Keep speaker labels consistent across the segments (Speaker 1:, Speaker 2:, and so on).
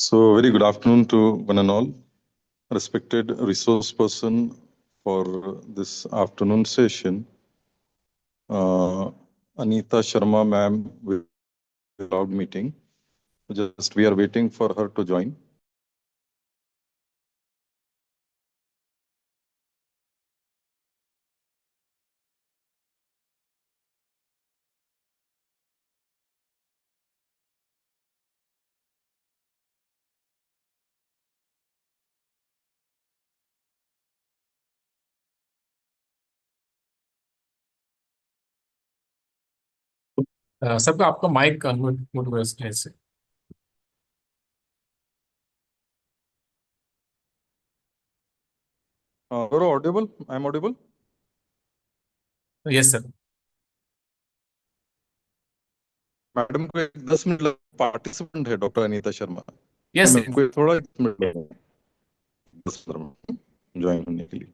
Speaker 1: So, very good afternoon to one and all. Respected resource person for this afternoon session, Anita Sharma ma'am will cloud meeting. Just we are waiting for her to join.
Speaker 2: सबका आपका mic mute हो इससे।
Speaker 1: You're audible? I'm audible?
Speaker 2: Yes sir.
Speaker 1: Madam को 10 minute लग participant है doctor Anita Sharma.
Speaker 2: Yes
Speaker 1: ma'am को थोड़ा 10 minute लगेगा 10 मिनट ज्वाइन होने के लिए।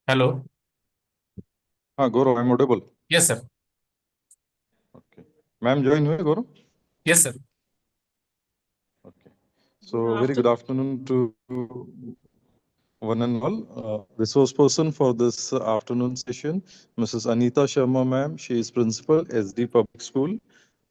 Speaker 2: हेलो।
Speaker 1: हाँ Gaurav, I am audible?
Speaker 2: Yes sir.
Speaker 1: Okay. Ma'am join हुए Gaurav?
Speaker 2: Yes sir.
Speaker 1: Okay. So very good afternoon to one and all. Resource person for this afternoon session, Mrs. Anita Sharma, ma'am. She is principal, SD Public School.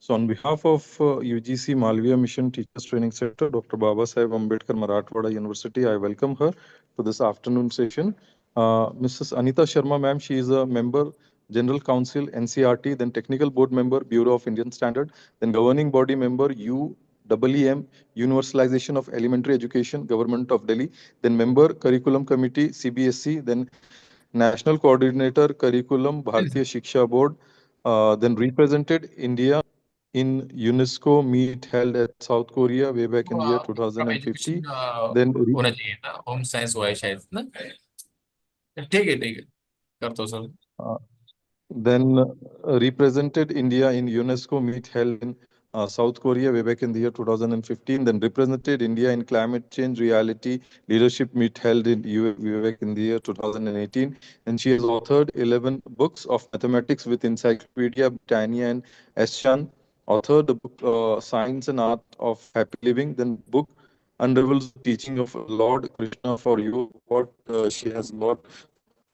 Speaker 1: So on behalf of UGC Malviya Mission Teachers Training Center, Dr. Baba Saheb Ambedkar Marathwada University, I welcome her to this afternoon session. Mrs. Anita Sharma, ma'am, she is a member, General Council, NCRT, then Technical Board Member, Bureau of Indian Standard, then Governing Body Member, UEEM, Universalization of Elementary Education, Government of Delhi, then Member, Curriculum Committee, CBSE, then National Coordinator, Curriculum, Bharatiya Shiksha Board, then represented India in UNESCO meet held at South Korea way back in the year
Speaker 2: from
Speaker 1: 2050.
Speaker 2: Education
Speaker 1: Then
Speaker 2: होना चाहिए था, home science हुआ है शायद ना। ठीक है ठीक है, कर दो sir.
Speaker 1: uh, then represented India in UNESCO meet held in South Korea way back in the year 2015. Then represented India in climate change reality leadership meet held in UAE way back in the year 2018. And she has authored 11 books of mathematics with Encyclopedia Britannia and Eschan. Authored the book Science and Art of Happy Living. Then book Unravels the Teaching of Lord Krishna for You. What she has got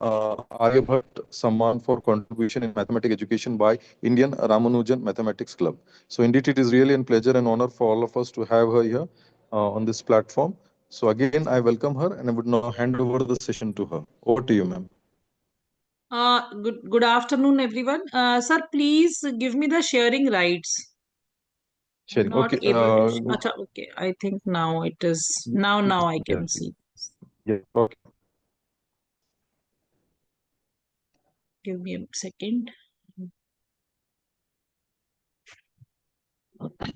Speaker 1: Aryabhatt Samman for contribution in mathematics education by Indian Ramanujan Mathematics Club. So indeed, it is really a pleasure and honor for all of us to have her here on this platform. So again, I welcome her and I would now hand over the session to her. Over to you, ma'am.
Speaker 3: Good afternoon, everyone. Sir, please give me the sharing rights. I'm
Speaker 1: Sharing.
Speaker 3: not
Speaker 1: Okay.
Speaker 3: able to. Acha, okay, I think now it is. Now I
Speaker 1: Yeah.
Speaker 3: can see.
Speaker 1: Yeah. Okay.
Speaker 3: Give me a second. Okay.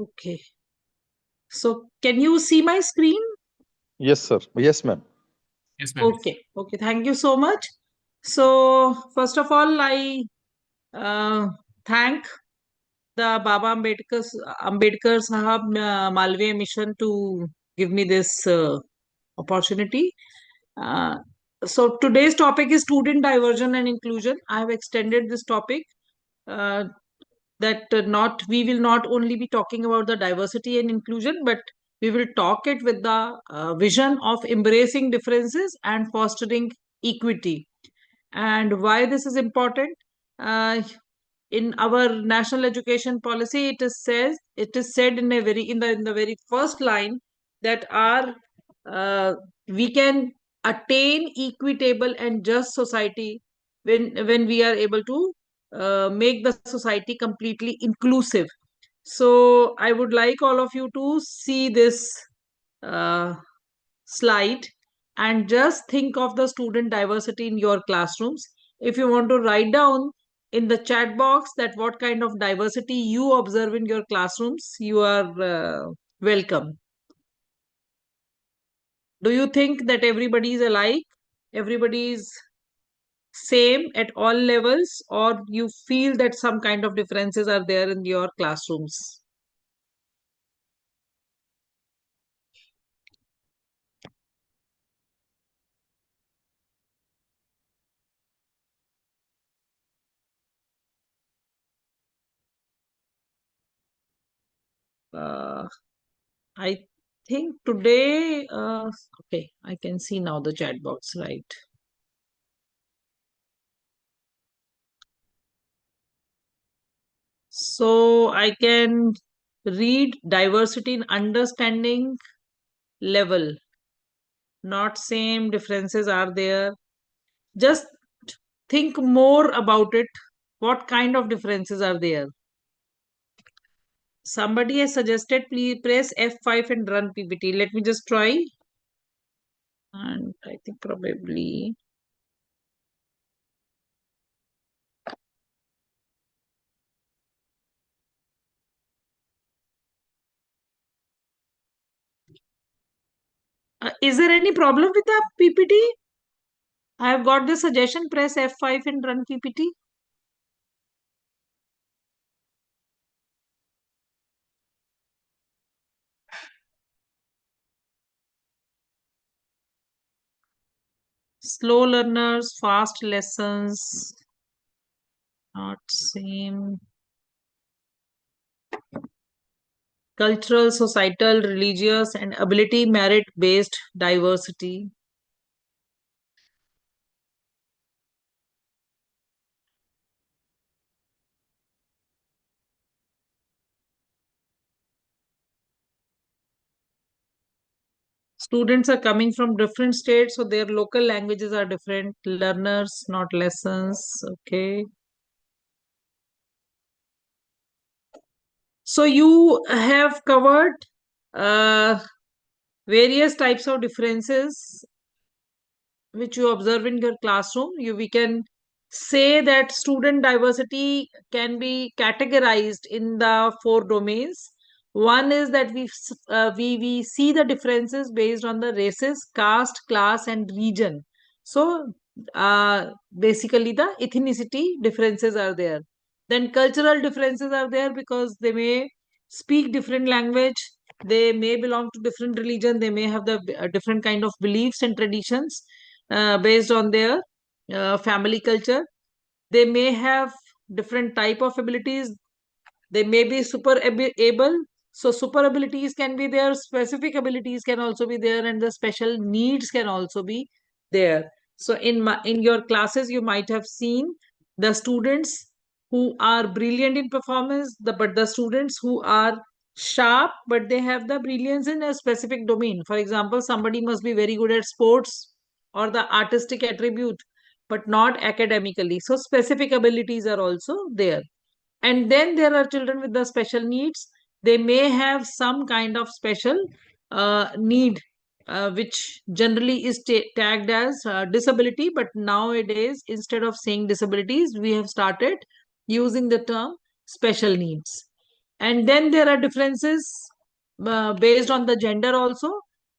Speaker 3: Okay. So, can you see my screen?
Speaker 1: Yes, sir. Yes, ma'am.
Speaker 2: Yes ma'am.
Speaker 3: Okay. Okay. Thank you so much. So, first of all, I thank the Baba Ambedkar Sahab Malviya Mission to give me this opportunity. So today's topic is student diversion and inclusion. I have extended this topic uh, that not we will not only be talking about the diversity and inclusion, but we will talk it with the vision of embracing differences and fostering equity. And why this is important? Uh, in our national education policy, it is said in a very in the very first line that our we can attain equitable and just society when we are able to make the society completely inclusive. So I would like all of you to see this uh, slide and just think of the student diversity in your classrooms. If you want to write down in the chat box that what kind of diversity you observe in your classrooms, you are welcome. Do you think that everybody is alike? Everybody is same at all levels, or you feel that some kind of differences are there in your classrooms? Uh, I think today, okay, I can see now the chat box, right? So I can read diversity in understanding level. Not same differences are there. Just think more about it. What kind of differences are there? Somebody has suggested please press F5 and run PPT. Let me just try. And I think probably. Is there any problem with the PPT? I have got the suggestion press F5 and run PPT. slow learners, fast lessons, not same. Cultural, societal, religious, and ability merit based diversity. Students are coming from different states, so their local languages are different. Learners, not lessons. Okay. So you have covered uh, various types of differences which you observe in your classroom. We can say that student diversity can be categorized in the four domains. One is that we see the differences based on the races, caste, class, and region. So basically, the ethnicity differences are there. Then cultural differences are there because they may speak different language, they may belong to different religion, they may have the different kind of beliefs and traditions based on their family culture. They may have different type of abilities. They may be able. So super abilities can be there, specific abilities can also be there, and the special needs can also be there. So in your classes you might have seen the students who are brilliant in performance, but the students who are sharp but they have the brilliance in a specific domain. For example, somebody must be very good at sports or the artistic attribute but not academically. So specific abilities are also there. And then there are children with the special needs. They may have some kind of special need, which generally is tagged as disability. But nowadays, instead of saying disabilities, we have started using the term special needs. And then there are differences based on the gender also,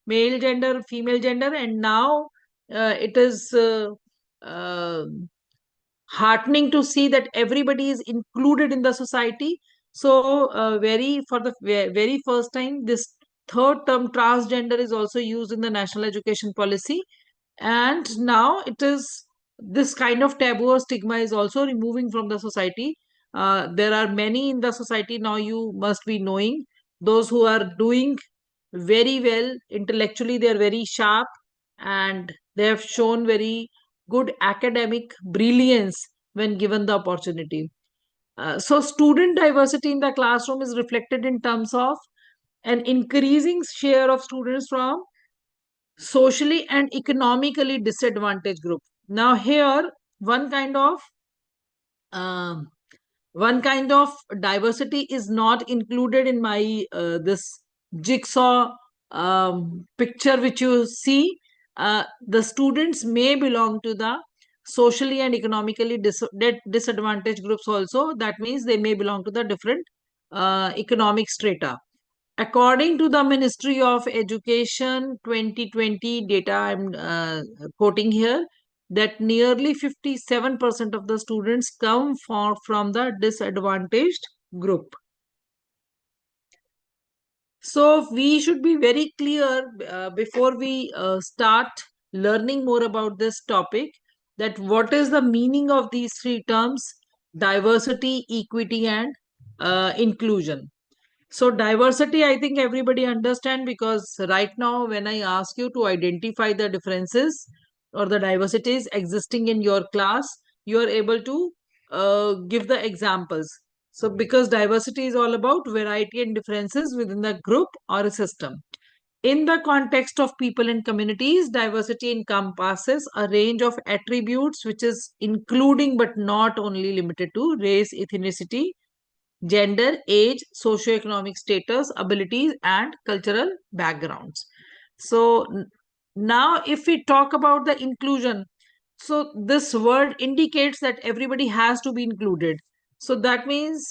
Speaker 3: male gender, female gender. And now it is uh, heartening to see that everybody is included in the society. So for the very first time, this third term transgender is also used in the national education policy. And now it is, this kind of taboo or stigma is also removing from the society. There are many in the society now, you must be knowing, those who are doing very well intellectually, they are very sharp, and they have shown very good academic brilliance when given the opportunity. So student diversity in the classroom is reflected in terms of an increasing share of students from socially and economically disadvantaged group. Now here um, one kind of diversity is not included in my this jigsaw picture which you see. The students may belong to the socially and economically disadvantaged groups also. That means they may belong to the different economic strata. According to the Ministry of Education 2020 data, I'm quoting here, that nearly 57% of the students come from the disadvantaged group. So we should be very clear before we start learning more about this topic, that what is the meaning of these three terms: diversity, equity, and inclusion. So diversity, I think everybody understand, because right now when I ask you to identify the differences or the diversities existing in your class, you are able to give the examples. So because diversity is all about variety and differences within the group or a system. In the context of people and communities, diversity encompasses a range of attributes which is including but not only limited to race, ethnicity, gender, age, socioeconomic status, abilities, and cultural backgrounds. So now if we talk about the inclusion, so this word indicates that everybody has to be included. So that means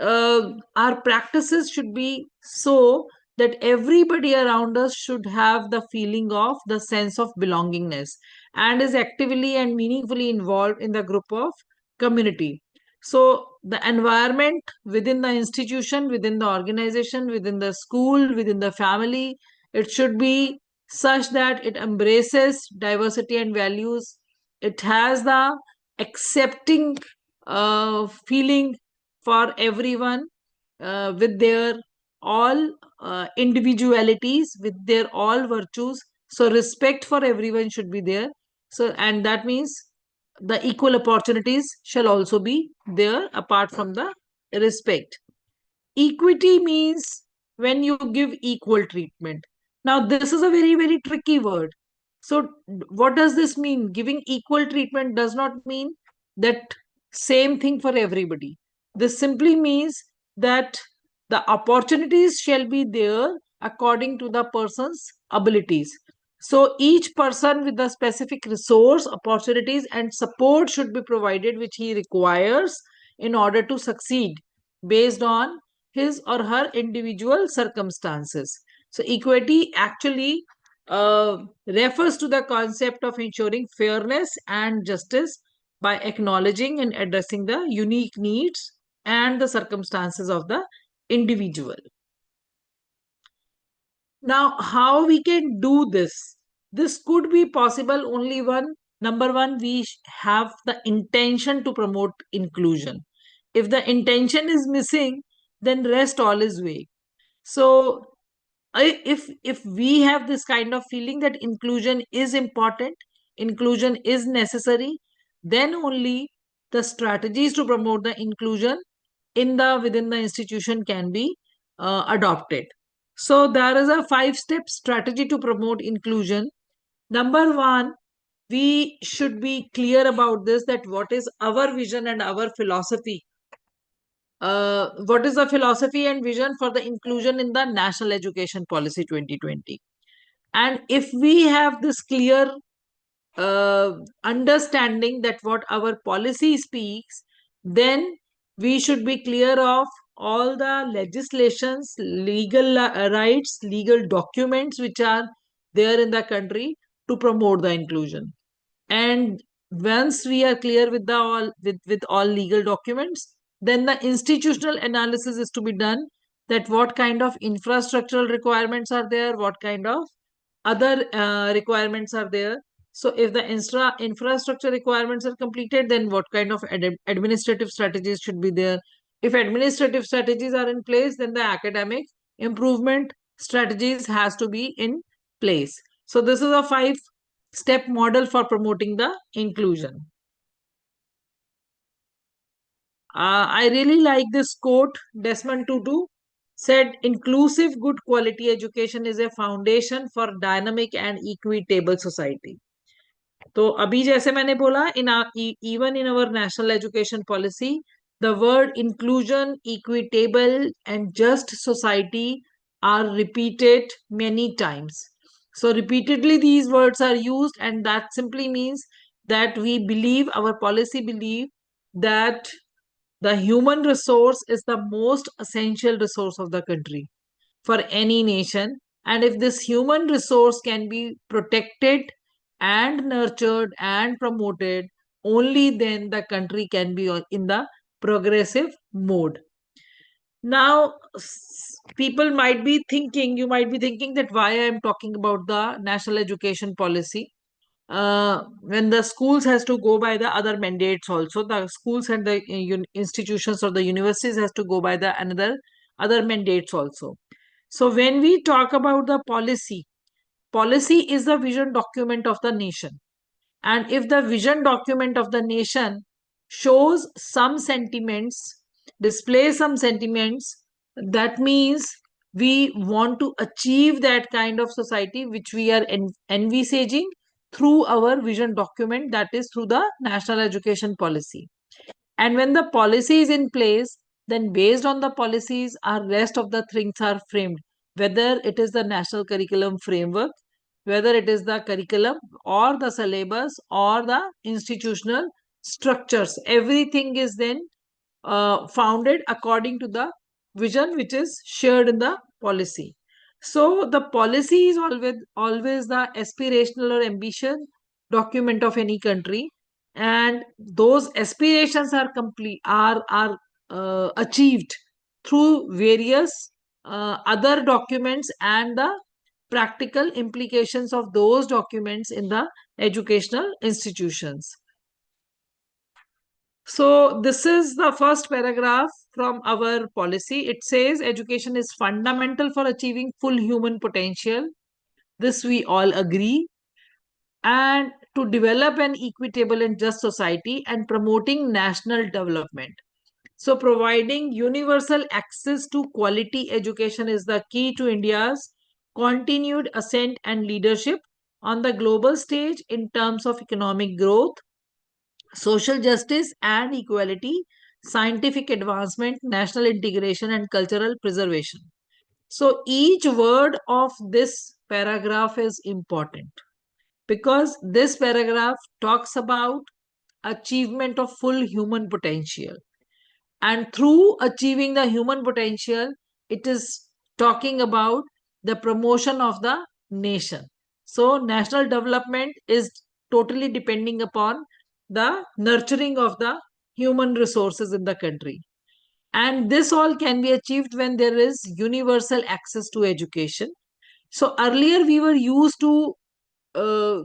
Speaker 3: our practices should be so that everybody around us should have the feeling of the sense of belongingness and is actively and meaningfully involved in the group of community. So the environment within the institution, within the organization, within the school, within the family, it should be such that it embraces diversity and values. It has the accepting feeling for everyone with their all individualities, with their all virtues. So respect for everyone should be there. So, and that means the equal opportunities shall also be there apart from the respect. Equity means when you give equal treatment. Now, this is a very, very tricky word. So, what does this mean? Giving equal treatment does not mean that same thing for everybody. This simply means that the opportunities shall be there according to the person's abilities. So, each person with the specific resource, opportunities, and support should be provided which he requires in order to succeed based on his or her individual circumstances. So, equity actually refers to the concept of ensuring fairness and justice by acknowledging and addressing the unique needs and the circumstances of the individual. Now, how we can do this? This could be possible only one. Number one, we have the intention to promote inclusion. If the intention is missing, then rest all is vague. So, if we have this kind of feeling that inclusion is important, inclusion is necessary, then only the strategies to promote the inclusion within the institution can be adopted. So there is a 5-step strategy to promote inclusion. Number one, we should be clear about this, that what is our vision and our philosophy. What is the philosophy and vision for the inclusion in the National Education Policy 2020? And if we have this clear understanding that what our policy speaks, then we should be clear of all the legislations, legal rights, legal documents which are there in the country to promote the inclusion. And once we are clear with with all legal documents, then the institutional analysis is to be done, that what kind of infrastructural requirements are there, what kind of other requirements are there. So if the infrastructure requirements are completed, then what kind of administrative strategies should be there? If administrative strategies are in place, then the academic improvement strategies has to be in place. So this is a 5-step model for promoting the inclusion. I really like this quote. Desmond Tutu said, inclusive good quality education is a foundation for dynamic and equitable society. तो अभी जैसे मैंने बोला, even in our national education policy, the word inclusion, equitable and just society are repeated many times. So repeatedly these words are used, and that simply means that we believe, our policy believe, that the human resource is the most essential resource of the country for any nation. And if this human resource can be protected and nurtured and promoted, only then the country can be in the progressive mode. Now, people might be thinking, you might be thinking that why I am talking about the national education policy. When the schools has to go by the other mandates also, the schools and the institutions or the universities has to go by the other mandates also. So when we talk about the policy, policy is the vision document of the nation. And if the vision document of the nation shows some sentiments, displays some sentiments, that means we want to achieve that kind of society which we are envisaging through our vision document, that is through the national education policy. And when the policy is in place, then based on the policies, our rest of the things are framed, whether it is the national curriculum framework, whether it is the curriculum or the syllabus or the institutional structures. Everything is then founded according to the vision which is shared in the policy. So the policy is always the aspirational or ambition document of any country, and those aspirations are achieved through various other documents and the practical implications of those documents in the educational institutions. So this is the first paragraph from our policy. It says education is fundamental for achieving full human potential. This we all agree. And to develop an equitable and just society and promoting national development. So providing universal access to quality education is the key to India's continued ascent and leadership on the global stage in terms of economic growth, social justice and equality, scientific advancement, national integration, and cultural preservation. So each word of this paragraph is important because this paragraph talks about achievement of full human potential. And through achieving the human potential, it is talking about the promotion of the nation. So national development is totally depending upon the nurturing of the human resources in the country. And this all can be achieved when there is universal access to education. So earlier we were used to uh,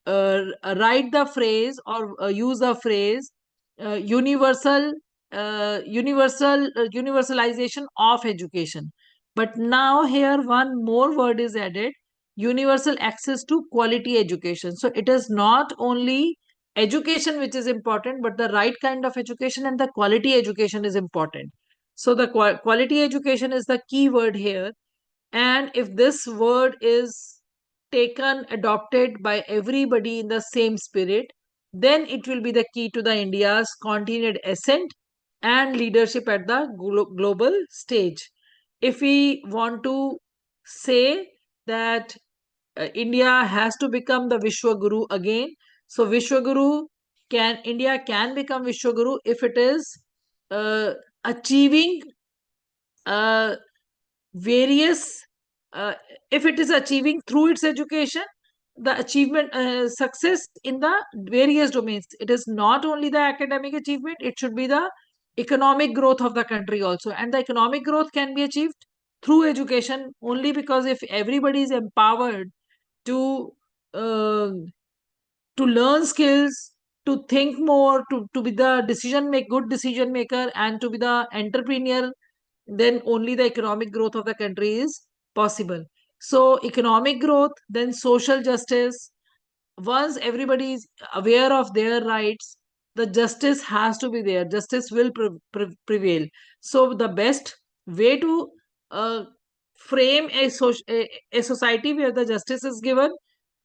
Speaker 3: write the phrase or use the phrase universalization of education. But now here one more word is added, universal access to quality education. So it is not only education which is important, but the right kind of education and the quality education is important. So the quality education is the key word here. And if this word is taken, adopted by everybody in the same spirit, then it will be the key to the India's continued ascent and leadership at the global stage. If we want to say that India has to become the Vishwaguru again, so India can become Vishwaguru if it is achieving various if it is achieving through its education the achievement success in the various domains. It is not only the academic achievement, it should be the economic growth of the country also, and the economic growth can be achieved through education only because if everybody is empowered to uh, to learn skills, to think more, to be the good decision maker, and to be the entrepreneur, then only the economic growth of the country is possible. So economic growth, then social justice. Once everybody is aware of their rights, the justice has to be there. Justice will prevail. So the best way to uh, frame a society where the justice is given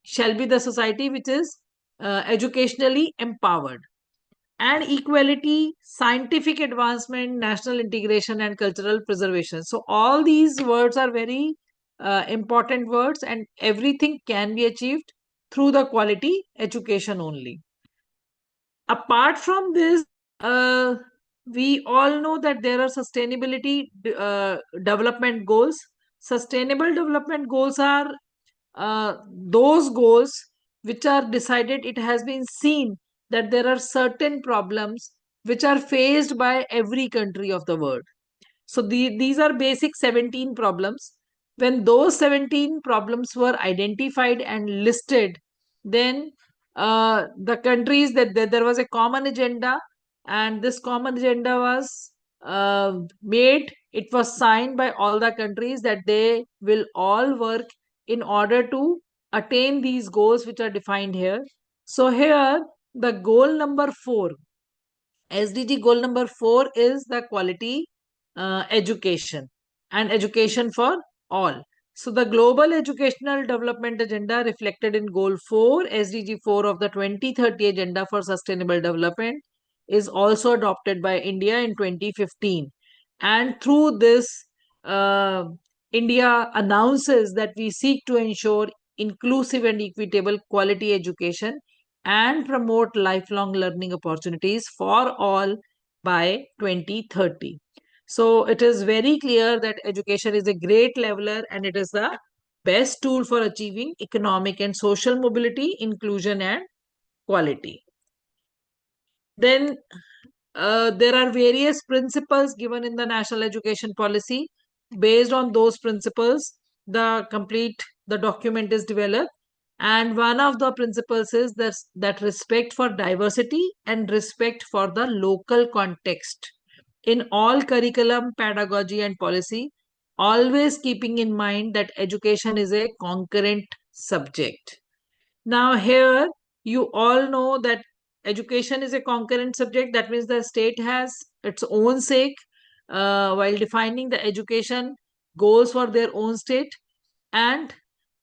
Speaker 3: shall be the society which is educationally empowered. And equality, scientific advancement, national integration, and cultural preservation. So all these words are very important words, and everything can be achieved through the quality education only. Apart from this, we all know that there are sustainability development goals. Sustainable development goals are those goals which are decided. It has been seen that there are certain problems which are faced by every country of the world. So these are basic 17 problems. When those 17 problems were identified and listed, then the countries that there was a common agenda, and this common agenda was made. It was signed by all the countries that they will all work in order to attain these goals which are defined here. So here the goal number 4, SDG goal number 4 is the quality education and education for all. So the Global Educational Development Agenda reflected in Goal 4, SDG 4 of the 2030 Agenda for Sustainable Development is also adopted by India in 2015. And through this, India announces that we seek to ensure inclusive and equitable quality education and promote lifelong learning opportunities for all by 2030. So it is very clear that education is a great leveler and it is the best tool for achieving economic and social mobility, inclusion, and quality. Then there are various principles given in the national education policy. Based on those principles, the complete the document is developed. And one of the principles is that respect for diversity and respect for the local context in all curriculum, pedagogy, and policy, always keeping in mind that education is a concurrent subject. Now, here you all know that education is a concurrent subject. That means the state has its own sake while defining the education goals for their own state, and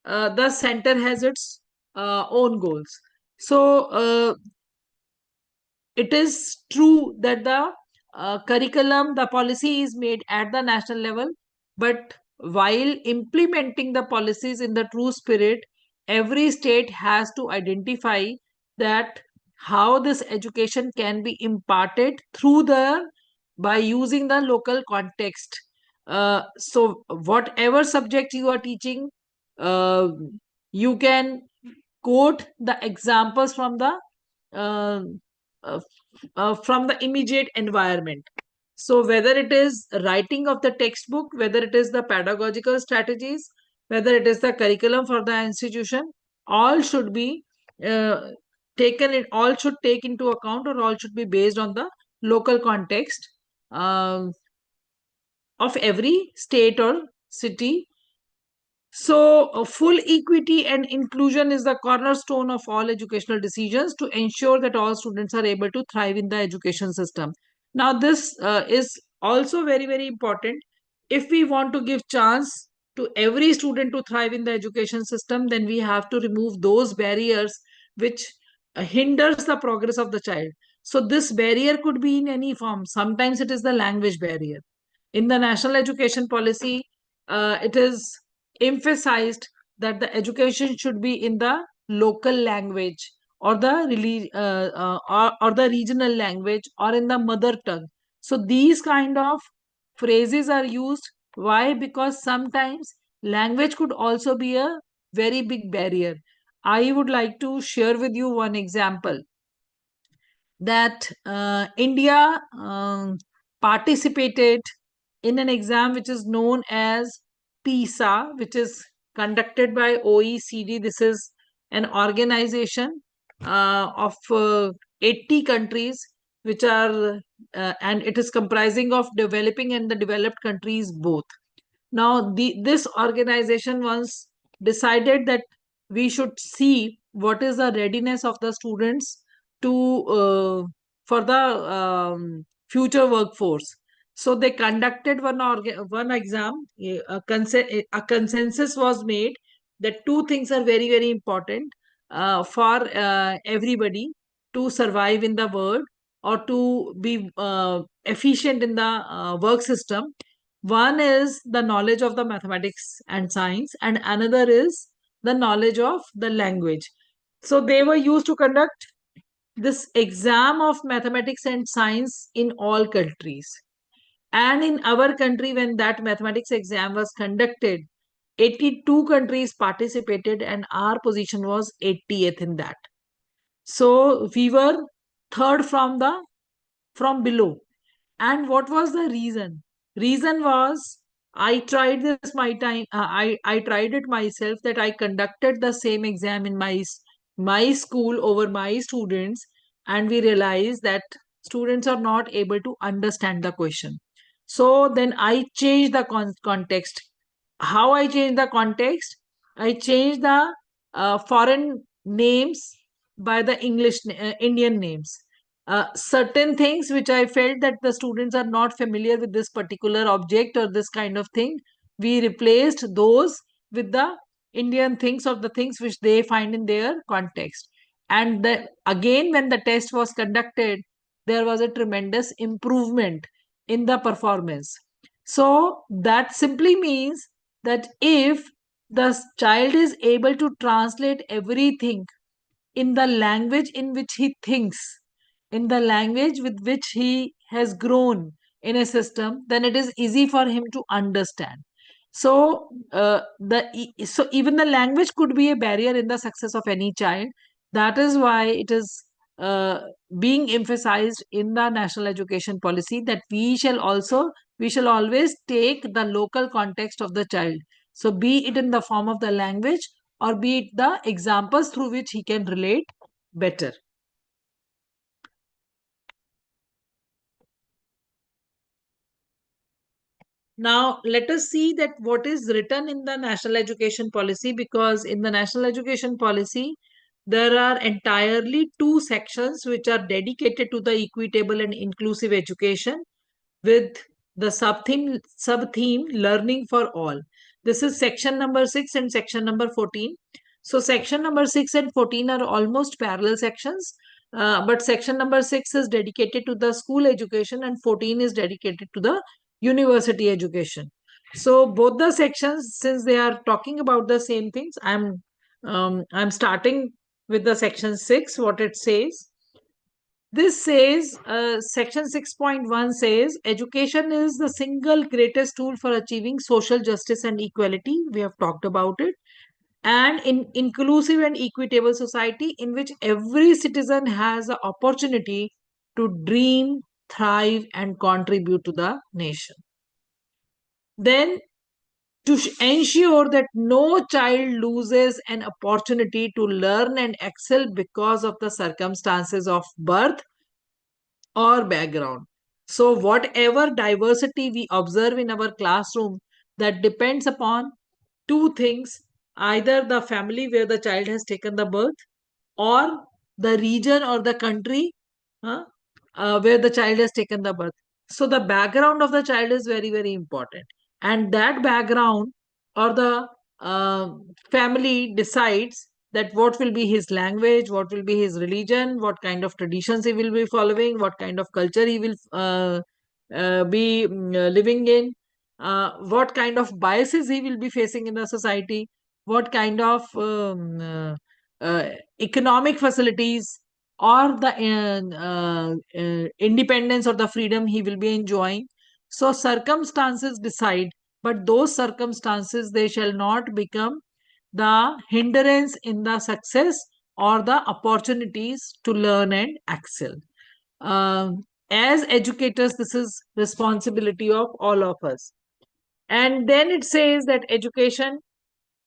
Speaker 3: the center has its own goals. So, it is true that the curriculum, the policy is made at the national level, but while implementing the policies in the true spirit, every state has to identify that how this education can be imparted through the by using the local context. So whatever subject you are teaching, uh, you can quote the examples uh, uh, from the immediate environment. So whether it is writing of the textbook, whether it is the pedagogical strategies, whether it is the curriculum for the institution, all should be uh, all should take into account, or all should be based on the local context um, of every state or city. So, full equity and inclusion is the cornerstone of all educational decisions to ensure that all students are able to thrive in the education system. Now, this is also very, very important. If we want to give chance to every student to thrive in the education system, then we have to remove those barriers which hinders the progress of the child. So, this barrier could be in any form. Sometimes it is the language barrier. In the national education policy, it is emphasized that the education should be in the local language, or or the regional language, or in the mother tongue. So these kind of phrases are used. Why? Because sometimes language could also be a very big barrier. I would like to share with you one example that India participated in an exam which is known as PISA, which is conducted by OECD. This is an organization of 80 countries, which are, and it is comprising of developing and the developed countries both. Now, this organization once decided that we should see what is the readiness of the students to for the future workforce. So they conducted one exam. A consensus was made that two things are very, very important for everybody to survive in the world, or to be efficient in the work system. One is the knowledge of the mathematics and science, and another is the knowledge of the language. So they were used to conduct this exam of mathematics and science in all countries. And in our country, when that mathematics exam was conducted, 82 countries participated, and our position was 80th in that. So we were third from below. And what was the reason? Reason was I tried this my time. I tried it myself, that I conducted the same exam in my school over my students, and we realized that students are not able to understand the question. So then I changed the context. How I changed the context? I changed the foreign names by the Indian names. Certain things which I felt that the students are not familiar with this particular object or this kind of thing, we replaced those with the Indian things, or the things which they find in their context. And again, when the test was conducted, there was a tremendous improvement in the performance. So that simply means that if the child is able to translate everything in the language in which he thinks, in the language with which he has grown in a system, then it is easy for him to understand. So, so even the language could be a barrier in the success of any child. That is why it is uh, being emphasized in the national education policy that we shall always take the local context of the child. So be it in the form of the language or be it the examples through which he can relate better. Now, let us see that what is written in the National Education Policy, because in the National Education Policy, there are entirely 2 sections which are dedicated to the equitable and inclusive education, with the sub-theme learning for all. This is section number 6 and section number 14. So section number 6 and 14 are almost parallel sections, but section number 6 is dedicated to the school education and 14 is dedicated to the university education. So both the sections, since they are talking about the same things, I'm starting with the section 6, what it says. This says, section 6.1 says, education is the single greatest tool for achieving social justice and equality. We have talked about it. And in inclusive and equitable society in which every citizen has the opportunity to dream, thrive, and contribute to the nation. Then, to ensure that no child loses an opportunity to learn and excel because of the circumstances of birth or background. So, whatever diversity we observe in our classroom, that depends upon 2 things: either the family where the child has taken the birth, or the region or the country where the child has taken the birth. So, the background of the child is very, very important. And that background or the family decides that what will be his language, what will be his religion, what kind of traditions he will be following, what kind of culture he will be living in, what kind of biases he will be facing in the society, what kind of economic facilities or the independence or the freedom he will be enjoying. So circumstances decide, but those circumstances, they shall not become the hindrance in the success or the opportunities to learn and excel. As educators, this is responsibility of all of us. And then it says that education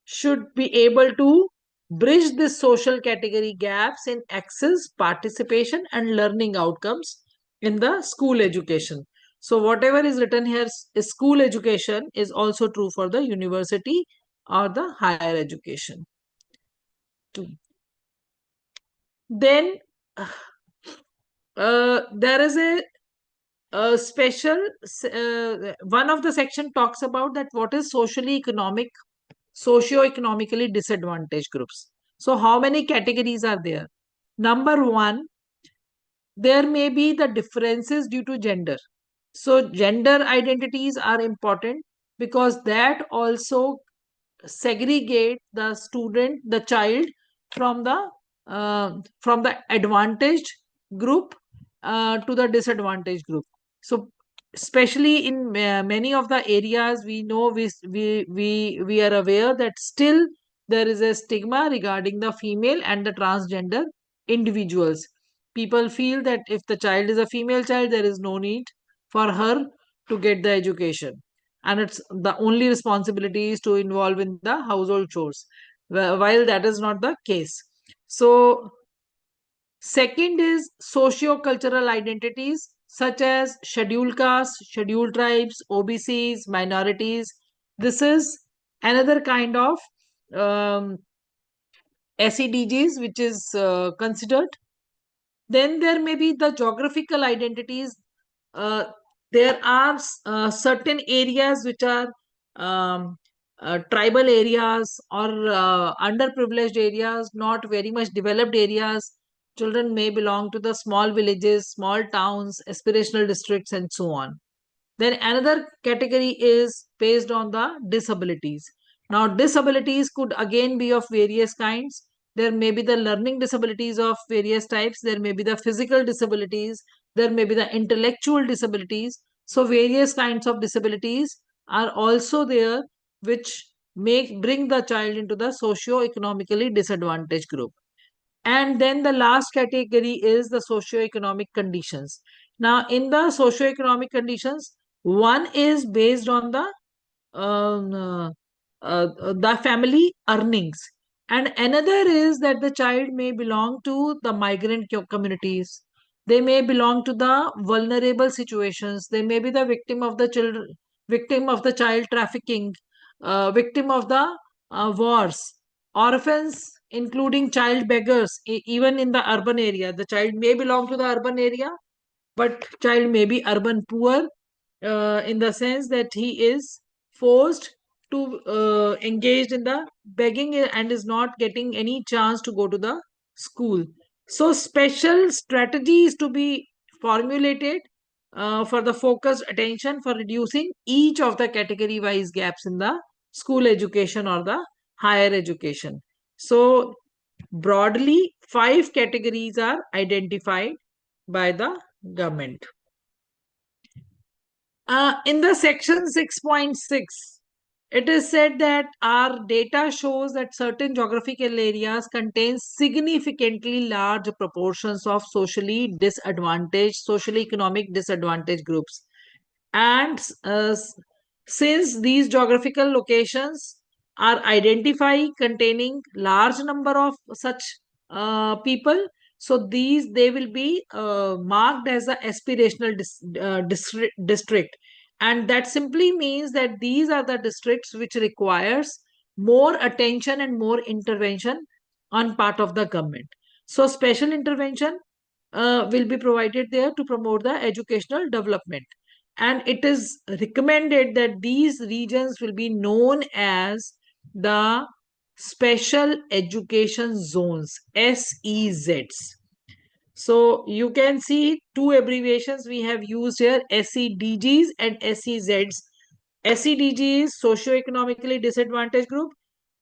Speaker 3: should be able to bridge the social category gaps in access, participation, and learning outcomes in the school education. So whatever is written here is school education is also true for the university or the higher education too. Then there is a special one of the section talks about that what is socio-economically disadvantaged groups. So how many categories are there? Number 1, there may be the differences due to gender. So gender identities are important because that also segregate the student, the child, from the advantaged group to the disadvantaged group. So especially in many of the areas, we know, we are aware that still there is a stigma regarding the female and the transgender individuals. People feel that if the child is a female child, there is no need for her to get the education, and it's the only responsibility is to involve in the household chores, while that is not the case. So second is socio-cultural identities such as scheduled castes, scheduled tribes, OBCs, minorities. This is another kind of SEDGs which is considered. Then there may be the geographical identities. There are certain areas which are tribal areas or underprivileged areas, not very much developed areas. Children may belong to the small villages, small towns, aspirational districts, and so on. Then another category is based on the disabilities. Now, disabilities could again be of various kinds. There may be the learning disabilities of various types. There may be the physical disabilities. There may be the intellectual disabilities. So, various kinds of disabilities are also there, which bring the child into the socio-economically disadvantaged group. And then the last category is the socio-economic conditions. Now, in the socio-economic conditions, one is based on the the family earnings. And another is that the child may belong to the migrant communities. They may belong to the vulnerable situations. They may be the victim of the children, victim of the child trafficking, victim of the wars, orphans, including child beggars, even in the urban area. The child may belong to the urban area, but child may be urban poor, in the sense that he is forced to engage in the begging and is not getting any chance to go to the school. So special strategies to be formulated for the focused attention for reducing each of the category wise gaps in the school education or the higher education. So broadly, 5 categories are identified by the government. In the section 6.6, it is said that our data shows that certain geographical areas contain significantly large proportions of socially disadvantaged, socially economic disadvantaged groups. And since these geographical locations are identified containing large number of such people, so these they will be marked as a aspirational district, and that simply means that these are the districts which requires more attention and more intervention on part of the government. So special intervention will be provided there to promote the educational development, and it is recommended that these regions will be known as the special education zones, SEZs. So you can see two abbreviations we have used here, SEDGs and SEZs. SEDG is socio-economically disadvantaged group.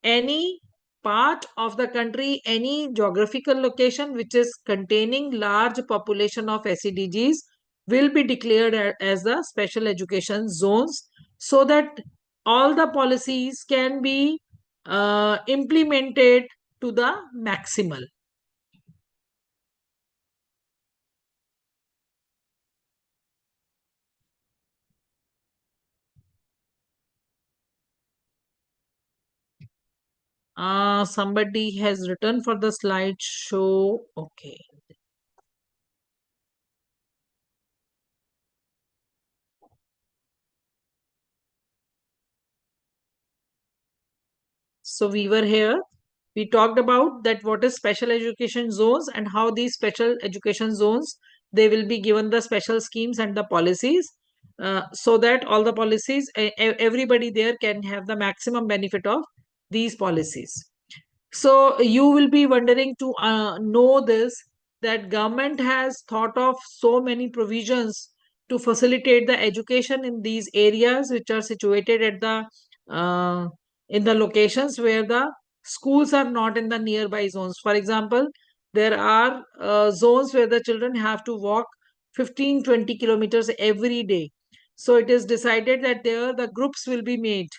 Speaker 3: Any part of the country, any geographical location which is containing large population of SEDGs will be declared as the special education zones, so that all the policies can be implemented to the maximal. Somebody has written for the slideshow. Okay. So we were here. We talked about that what is special education zones and how these special education zones, they will be given the special schemes and the policies, so that all the policies, everybody there can have the maximum benefit of these policies. So you will be wondering to know this, that government has thought of so many provisions to facilitate the education in these areas which are situated at the in the locations where the schools are not in the nearby zones. For example, there are zones where the children have to walk 15-20 kilometers every day. So it is decided that there the groups will be made,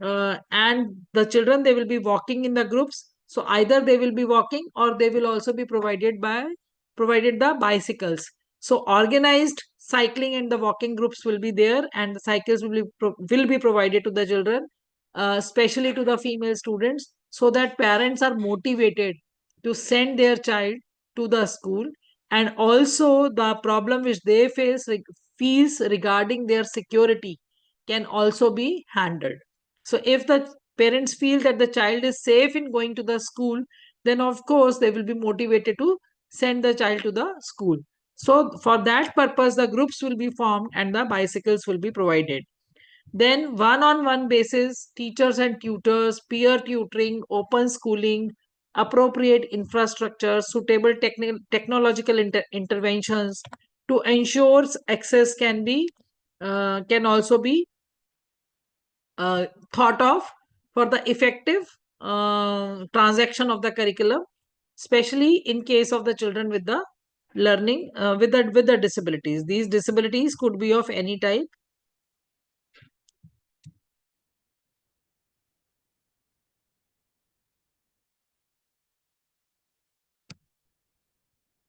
Speaker 3: and the children, they will be walking in the groups. So either they will be walking or they will also be provided the bicycles. So organized cycling and the walking groups will be there, and the cycles will be provided to the children, especially to the female students, so that parents are motivated to send their child to the school. And also the problem which they feels regarding their security can also be handled. So if the parents feel that the child is safe in going to the school, then of course they will be motivated to send the child to the school. So for that purpose, the groups will be formed and the bicycles will be provided. Then one-on-one basis, teachers and tutors, peer tutoring, open schooling, appropriate infrastructure, suitable technological interventions to ensure access can also be thought of for the effective transaction of the curriculum, especially in case of the children with the learning with the disabilities. These disabilities could be of any type.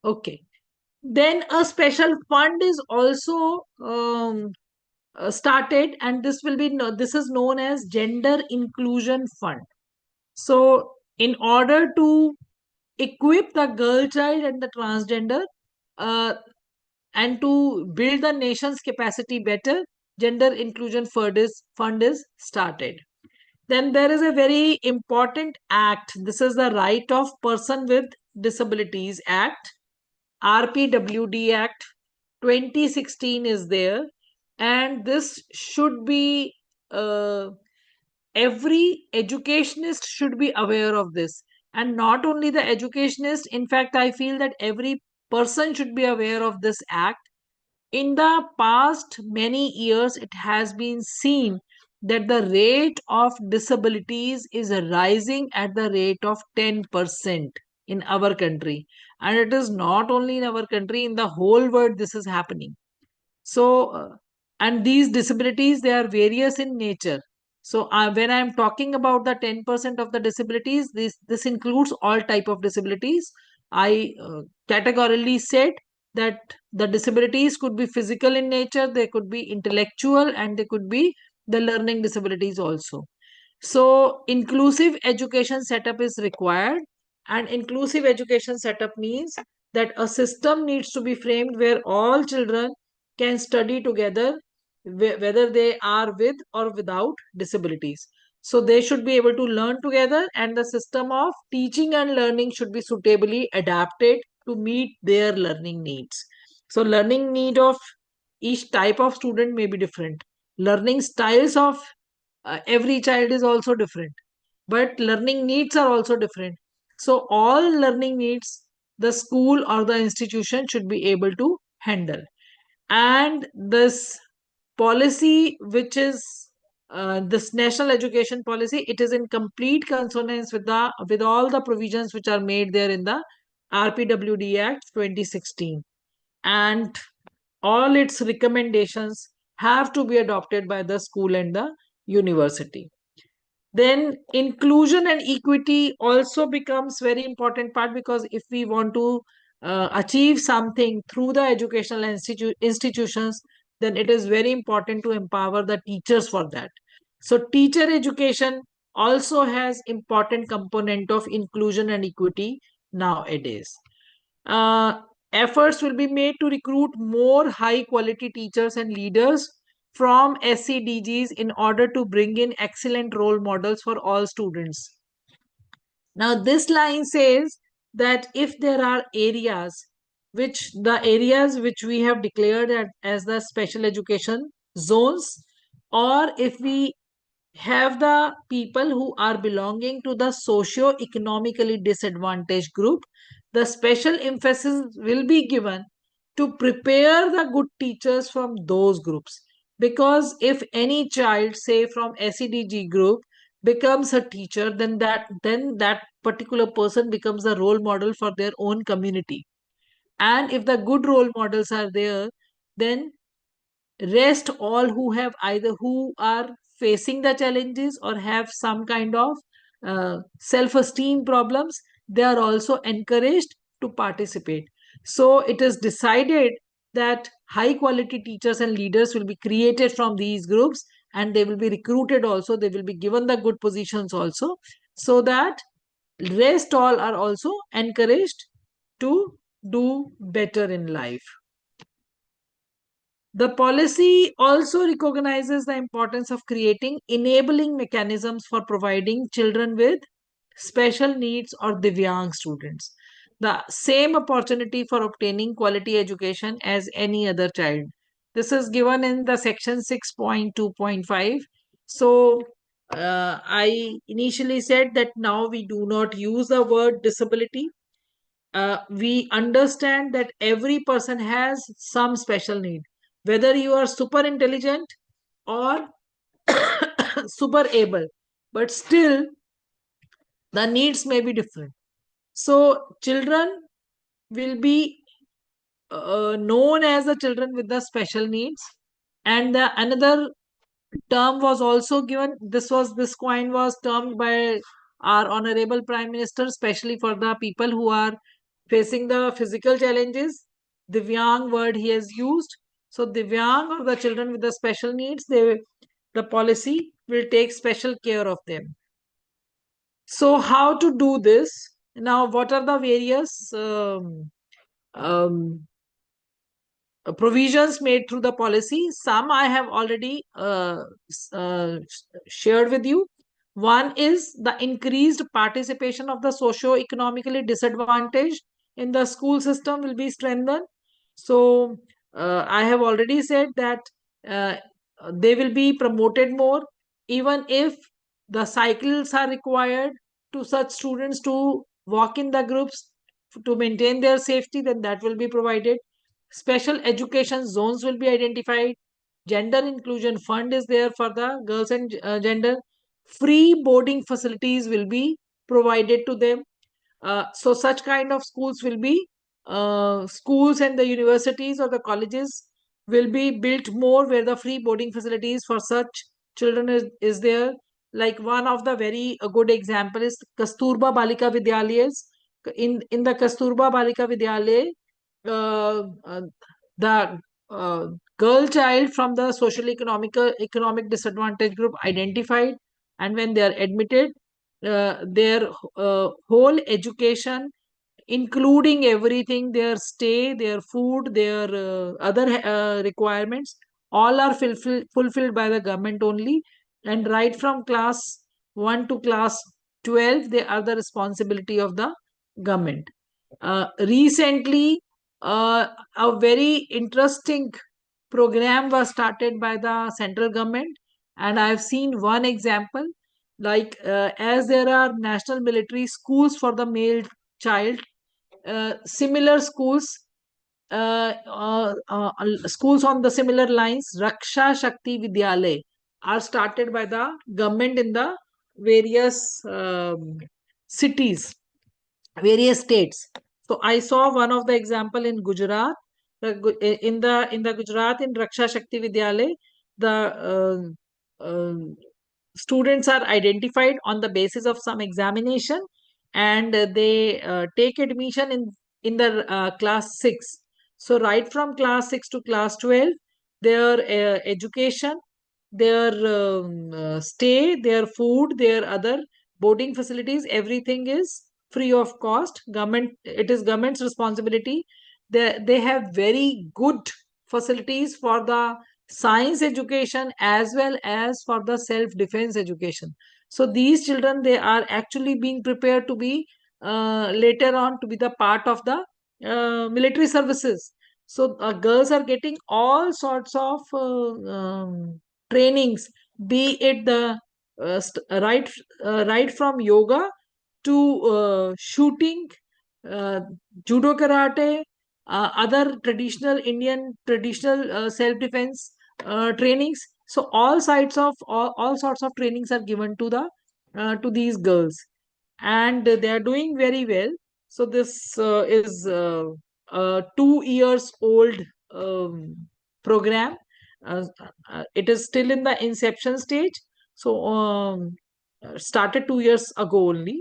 Speaker 3: Okay. Then a special fund is also started, and this will be this is known as Gender Inclusion Fund. So in order to equip the girl child and the transgender, uh, and to build the nation's capacity better, Gender Inclusion Fund is started. Then there is a very important act. This is the Right of Person with Disabilities Act, RPWD Act 2016 is there, and this should be every educationist should be aware of this, and not only the educationist. In fact, I feel that every person should be aware of this act. In the past many years, it has been seen that the rate of disabilities is rising at the rate of 10% in our country. And it is not only in our country, in the whole world, this is happening. So, and these disabilities, they are various in nature. So, when I am talking about the 10% of the disabilities, this includes all type of disabilities. I categorically said that the disabilities could be physical in nature, they could be intellectual, and they could be the learning disabilities also. So inclusive education setup is required, and inclusive education setup means that a system needs to be framed where all children can study together, whether they are with or without disabilities. So they should be able to learn together, and the system of teaching and learning should be suitably adapted to meet their learning needs. So learning need of each type of student may be different. Learning styles of every child is also different, but learning needs are also different. So all learning needs the school or the institution should be able to handle. And this policy, which is this national education policy, it is in complete consonance with the with all the provisions which are made there in the RPWD Act 2016, and all its recommendations have to be adopted by the school and the university. Then inclusion and equity also becomes very important part, because if we want to achieve something through the educational institutions, then it is very important to empower the teachers for that. So teacher education also has important component of inclusion and equity nowadays. uh, Efforts will be made to recruit more high quality teachers and leaders from SCDGs in order to bring in excellent role models for all students. Now, this line says that if there are areas which we have declared as the special education zones, or if we have the people who are belonging to the socio-economically disadvantaged group, the special emphasis will be given to prepare the good teachers from those groups. Because if any child, say from SEDG group, becomes a teacher, then that particular person becomes a role model for their own community. And if the good role models are there, then rest all who are facing the challenges or have some kind of self-esteem problems, they are also encouraged to participate. So it is decided that high quality teachers and leaders will be created from these groups, and they will be recruited also, they will be given the good positions also, so that rest all are also encouraged to do better in life. The policy also recognizes the importance of creating enabling mechanisms for providing children with special needs or Divyang students the same opportunity for obtaining quality education as any other child. This is given in the section 6.2.5. So, I initially said that now we do not use the word disability. We understand that every person has some special need, whether you are super intelligent or super able, but still the needs may be different. So children will be known as the children with the special needs. And the another term was also given. This coin was termed by our honorable prime minister, especially for the people who are facing the physical challenges. Divyang word he has used. So Divyang or the children with the special needs, the policy will take special care of them. So how to do this? Now, what are the various um, provisions made through the policy? Some I have already shared with you. One is the increased participation of the socio-economically disadvantaged in the school system will be strengthened. So I have already said that uh, they will be promoted more, even if the cycles are required to such students to walk in the groups to maintain their safety, then that will be provided. Special education zones will be identified. Gender inclusion fund is there for the girls and gender. Free boarding facilities will be provided to them. So such kind of schools will be schools, and the universities or the colleges will be built more where the free boarding facilities for such children is there. Like one of the very good example is Kasturba Balika Vidyalayas. In the Kasturba Balika Vidyalaya, the uh, girl child from the social economic disadvantaged group identified, and when they are admitted, their whole education, including everything, their stay, their food, their other requirements, all are fulfilled by the government only. And right from class 1 to class 12, they are the responsibility of the government. Recently, a very interesting program was started by the central government, and I have seen one example. Like as there are national military schools for the male child, similar schools, schools on the similar lines, Raksha Shakti Vidyalay, are started by the government in the various cities, various states. So I saw one of the example in Gujarat. In the Gujarat, in Raksha Shakti Vidyalay, the students are identified on the basis of some examination, and they take admission in the class 6. So right from class 6 to class 12, their education, their stay, their food, their other boarding facilities, everything is free of cost. Government, it is government's responsibility. They have very good facilities for the science education as well as for the self defense education. So these children, they are actually being prepared to be later on to be the part of the military services. So girls are getting all sorts of trainings, be it the right from yoga to shooting, uh, judo, karate, other traditional Indian traditional self-defense trainings. So all sorts of trainings are given to these girls, and they are doing very well. So this is a 2 years old program. It is still in the inception stage. So started 2 years ago only.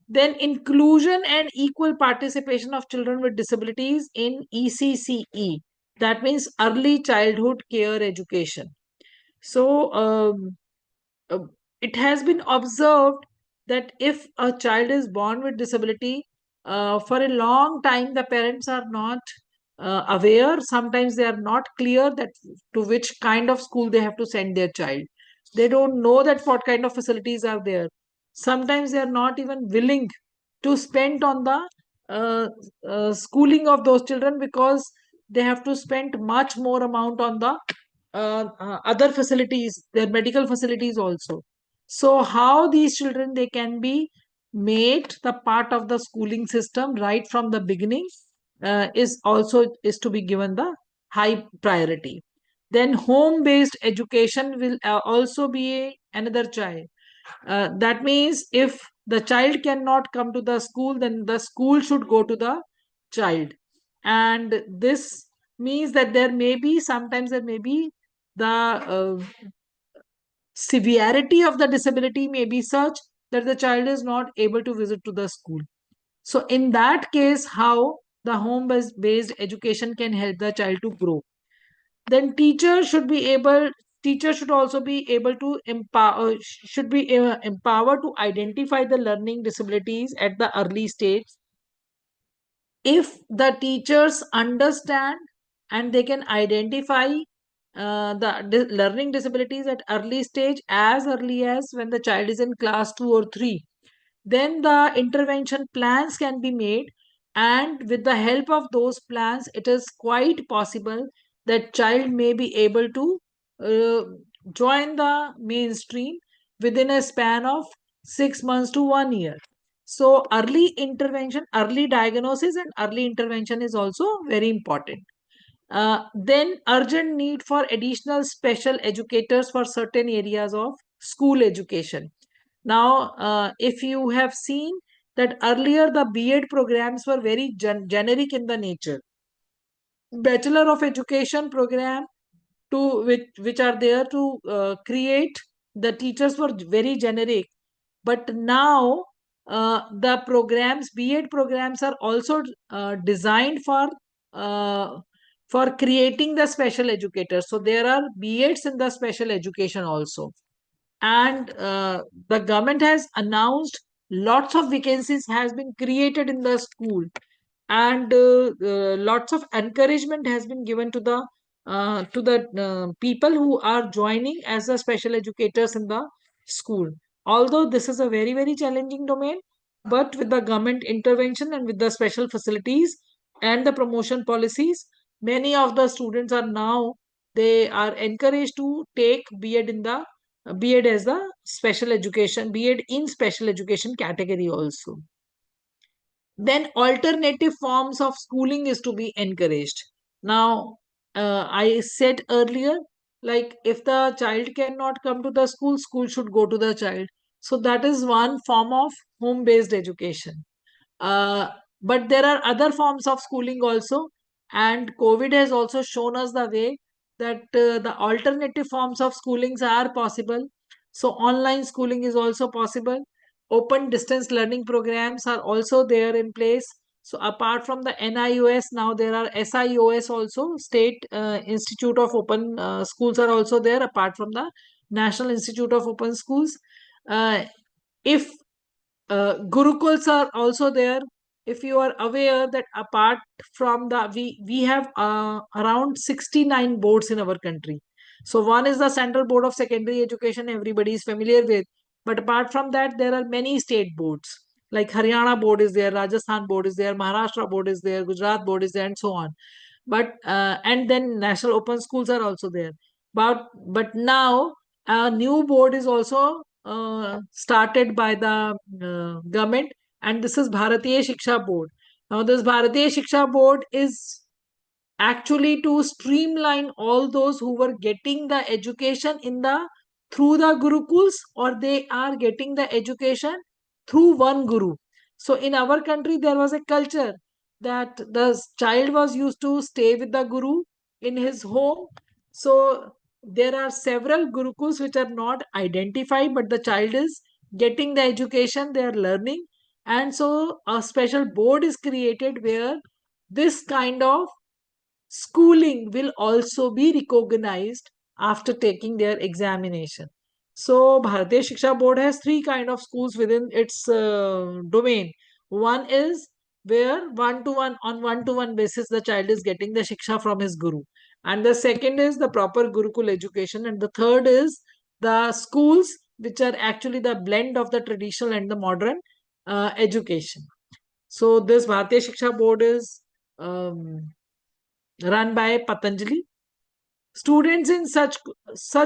Speaker 3: Then inclusion and equal participation of children with disabilities in ECCE. That means early childhood care education. So uh, it has been observed that if a child is born with disability, for a long time the parents are not aware. Sometimes they are not clear that to which kind of school they have to send their child. They don't know that what kind of facilities are there. Sometimes they are not even willing to spend on the schooling of those children, because they have to spend much more amount on the other facilities, their medical facilities also. So how these children, they can be made the part of the schooling system right from the beginning, is to be given the high priority. Then home based education will also be another child. That means if the child cannot come to the school, then the school should go to the child. And this means that sometimes there may be the severity of the disability may be such that the child is not able to visit to the school. So in that case, how the home based education can help the child to grow. Then teacher should also be able to empowered to identify the learning disabilities at the early stage. If the teachers understand and they can identify the learning disabilities at early stage, as early as when the child is in class 2 or 3, then the intervention plans can be made, and with the help of those plans it is quite possible that child may be able to uh, join the mainstream within a span of 6 months to 1 year. So early intervention, early diagnosis and early intervention is also very important. Then urgent need for additional special educators for certain areas of school education. Now, if you have seen that earlier the B.Ed programs were very generic in the nature. Bachelor of Education program to which are there to create the teachers were very generic. But now the programs, B.Ed programs are also designed for creating the special educators. So there are B.Eds in the special education also. And the government has announced lots of vacancies has been created in the school, and lots of encouragement has been given to the people who are joining as the special educators in the school. Although this is a very very challenging domain, but with the government intervention and with the special facilities and the promotion policies, many of the students are now, they are encouraged to take B.Ed in the B.Ed as the special education, B.Ed in special education category also. Then alternative forms of schooling is to be encouraged. Now, I said earlier, like if the child cannot come to the school, school should go to the child. So that is one form of home-based education. Uh, but there are other forms of schooling also, and COVID has also shown us the way that the alternative forms of schoolings are possible. So online schooling is also possible. Open distance learning programs are also there in place. So apart from the NIOS, now there are SIOS also, State Institute of Open Schools are also there, apart from the National Institute of Open Schools. If Gurukuls are also there. If you are aware that apart from the, we have around 69 boards in our country. So one is the Central Board of Secondary Education, everybody is familiar with. But apart from that, there are many state boards. Like Haryana board is there, Rajasthan board is there, Maharashtra board is there, Gujarat board is there, and so on. But and then national open schools are also there. But now a new board is also started by the government, and this is Bharatiya Shiksha Board. Now this Bharatiya Shiksha Board is actually to streamline all those who were getting the education in the through the gurukuls, or they are getting the education through one guru. So in our country there was a culture that the child was used to stay with the guru in his home. So there are several gurukuls which are not identified, but the child is getting the education, they are learning. And so a special board is created where this kind of schooling will also be recognized after taking their examination. So Bharatiya Shiksha Board has three kind of schools within its domain. One is where one-to-one basis the child is getting the shiksha from his guru, and the second is the proper Gurukul education, and the third is the schools which are actually the blend of the traditional and the modern education. So this Bharatiya Shiksha Board is run by Patanjali. Students in such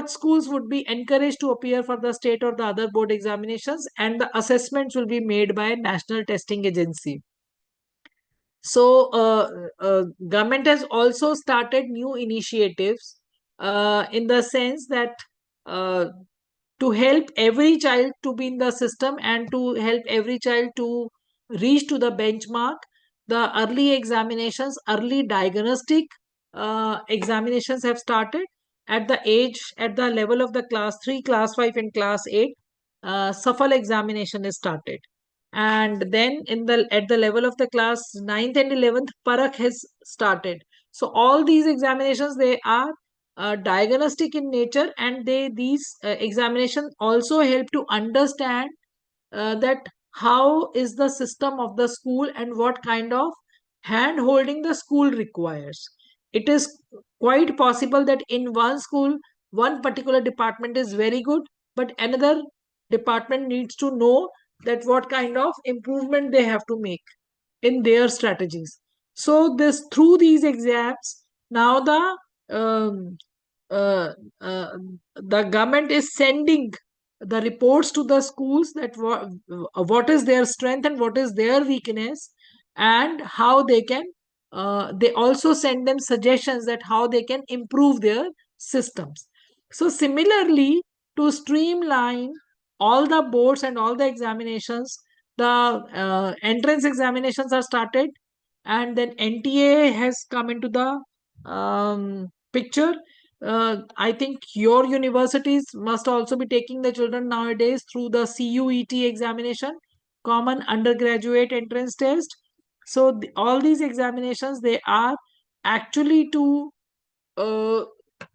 Speaker 3: schools would be encouraged to appear for the state or the other board examinations, and the assessments will be made by National Testing Agency. So government has also started new initiatives in the sense that uh, to help every child to be in the system and to help every child to reach to the benchmark. The early examinations, early diagnostic examinations have started at the level of the class 3, class 5 and class 8. Shuffle examination is started, and then at the level of the class 9th and 11th, parak has started. So all these examinations, they are diagnostic in nature, and these examinations also help to understand that how is the system of the school and what kind of hand holding the school requires. It is quite possible that in one school one particular department is very good, but another department needs to know that what kind of improvement they have to make in their strategies. So this, through these exams, now um, uh, uh, the government is sending the reports to the schools that what is their strength and what is their weakness, and how they can they also send them suggestions that how they can improve their systems. So similarly, to streamline all the boards and all the examinations, the entrance examinations are started, and then NTA has come into the picture. I think your universities must also be taking the children nowadays through the CUET examination, Common Undergraduate Entrance Test. So all these examinations, they are actually to uh,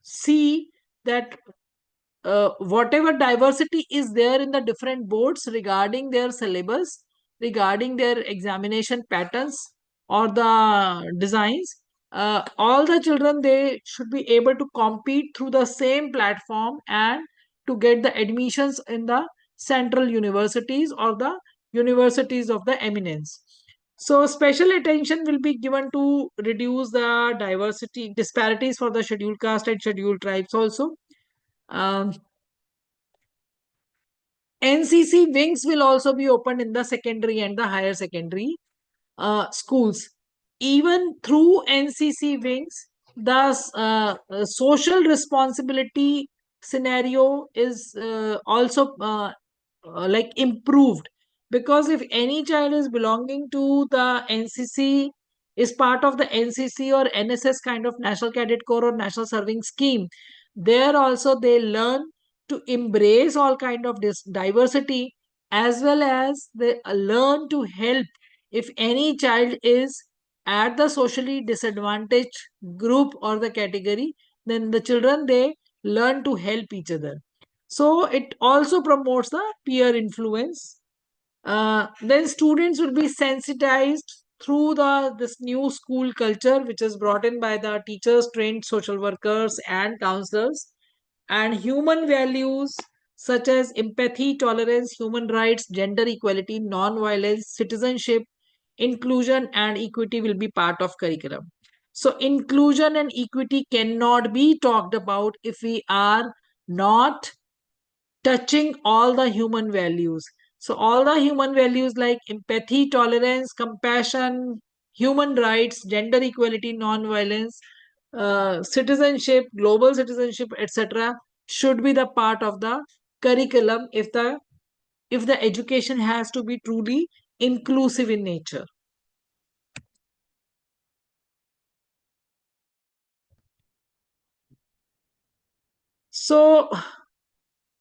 Speaker 3: see that whatever diversity is there in the different boards regarding their syllabus, regarding their examination patterns or the designs, all the children, they should be able to compete through the same platform and to get the admissions in the central universities or the universities of the eminence. So special attention will be given to reduce the diversity disparities for the scheduled caste and scheduled tribes also. um, NCC wings will also be opened in the secondary and the higher secondary schools. Even through NCC wings, the social responsibility scenario is also like improved, because if any child is belonging to the NCC, is part of the NCC or NSS kind of National Cadet Corps or National Serving Scheme, there also they learn to embrace all kind of this diversity, as well as they learn to help if any child is at the socially disadvantaged group or the category. Then the children, they learn to help each other. So it also promotes the peer influence. Then students will be sensitized through the this new school culture, which is brought in by the teachers, trained social workers and counselors, and human values such as empathy, tolerance, human rights, gender equality, non-violence, citizenship, inclusion and equity will be part of curriculum. So inclusion and equity cannot be talked about if we are not touching all the human values. So all the human values like empathy, tolerance, compassion, human rights, gender equality, non-violence, citizenship, global citizenship, etc., should be the part of the curriculum if the education has to be truly inclusive in nature. So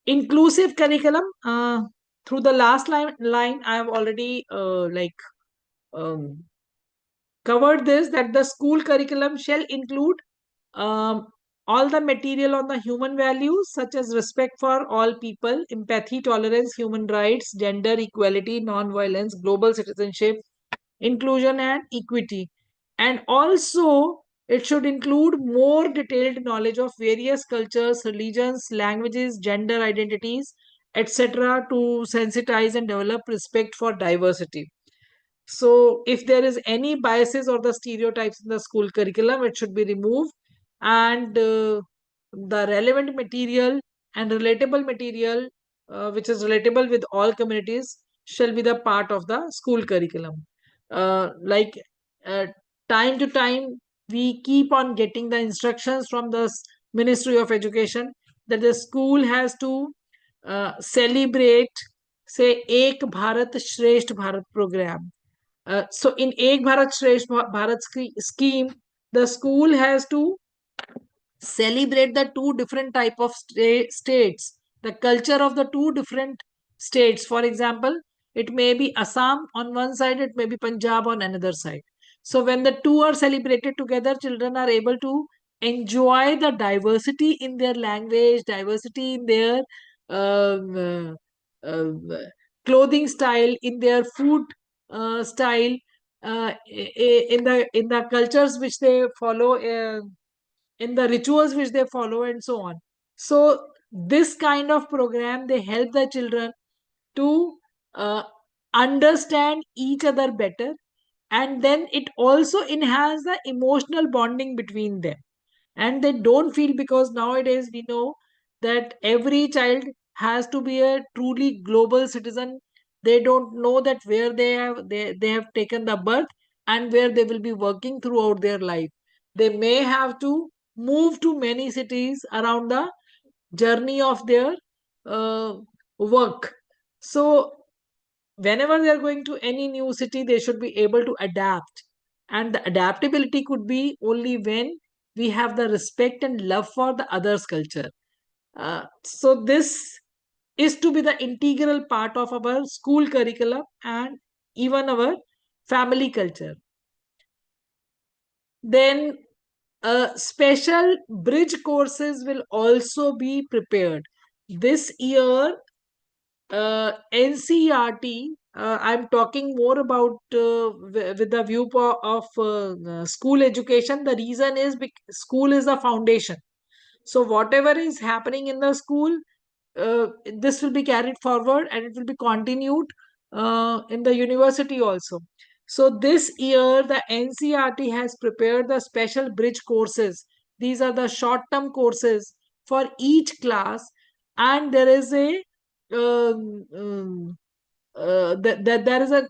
Speaker 3: inclusive curriculum, through the last line I have already um, covered this, that the school curriculum shall include um, all the material on the human values such as respect for all people, empathy, tolerance, human rights, gender equality, non-violence, global citizenship, inclusion and equity. And also it should include more detailed knowledge of various cultures, religions, languages, gender identities, etc., to sensitize and develop respect for diversity. So if there is any biases or the stereotypes in the school curriculum, it should be removed, and the relevant material and relatable material, which is relatable with all communities, shall be the part of the school curriculum. Like uh, time to time, we keep on getting the instructions from the Ministry of Education that the school has to celebrate, say, Ek Bharat Shresht Bharat program. So in Ek Bharat Shresht Bharat scheme, the school has to celebrate the two different type of states, the culture of the two different states. For example, it may be Assam on one side, it may be Punjab on another side. So when the two are celebrated together, children are able to enjoy the diversity in their language, diversity in their um, clothing style, in their food style, in the cultures which they follow, in the rituals which they follow, and so on. So this kind of program, they help the children to understand each other better, and then it also enhances the emotional bonding between them, and they don't feel, because nowadays we know that every child has to be a truly global citizen. They don't know that where they have taken the birth and where they will be working throughout their life. They may have to move to many cities around the journey of their uh, work. So whenever they are going to any new city, they should be able to adapt. And the adaptability could be only when we have the respect and love for the other's culture. So this is to be the integral part of our school curriculum and even our family culture. Then special bridge courses will also be prepared. This year, NCRT, I'm talking more about with the view of school education. The reason is school is the foundation. So whatever is happening in the school, this will be carried forward and it will be continued in the university also. So this year, the NCRT has prepared the special bridge courses. These are the short-term courses for each class, and there is a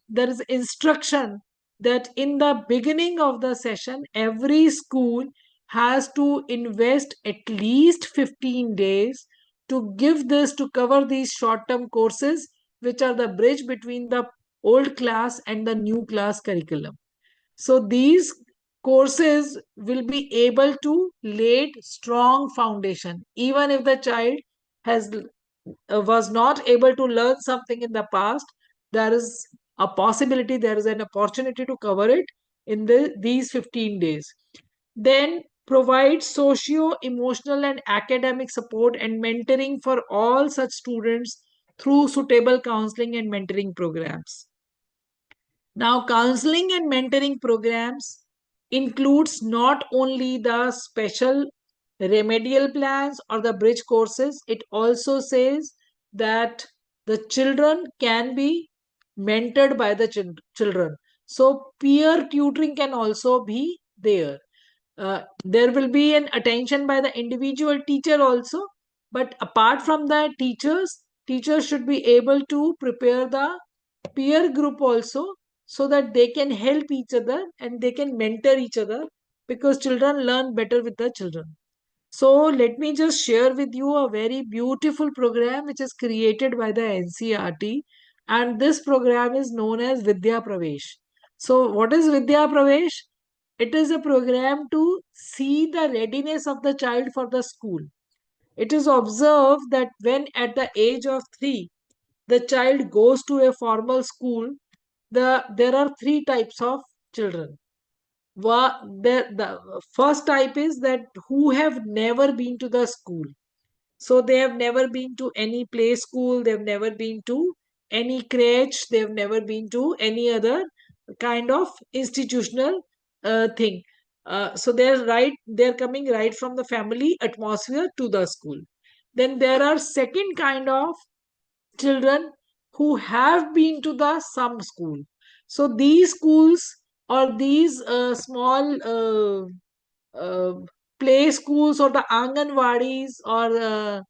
Speaker 3: there is instruction that in the beginning of the session, every school has to invest at least 15 days to give this, to cover these short-term courses, which are the bridge between the old class and the new class curriculum. So these courses will be able to lay strong foundation. Even if the child has was not able to learn something in the past, there is a possibility, there is an opportunity to cover it in these 15 days. Then provide socio-emotional and academic support and mentoring for all such students through suitable counseling and mentoring programs. Now, counseling and mentoring programs includes not only the special remedial plans or the bridge courses, it also says that the children can be mentored by the children. So peer tutoring can also be there. There will be an attention by the individual teacher also, but apart from that, teachers should be able to prepare the peer group also, so that they can help each other and they can mentor each other, because children learn better with the children. So let me just share with you a very beautiful program which is created by the NCRT, and this program is known as Vidya Pravesh. So what is Vidya Pravesh? It is a program to see the readiness of the child for the school. It is observed that when at the age of 3, the child goes to a formal school, there are three types of children. The first type is that who have never been to the school. So they have never been to any play school, they've never been to any crèche, they've never been to any other kind of institutional thing. So they're coming right from the family atmosphere to the school. Then there are second kind of children who have been to the some school. So these schools, or these small uh, play schools, or the anganwadis, or the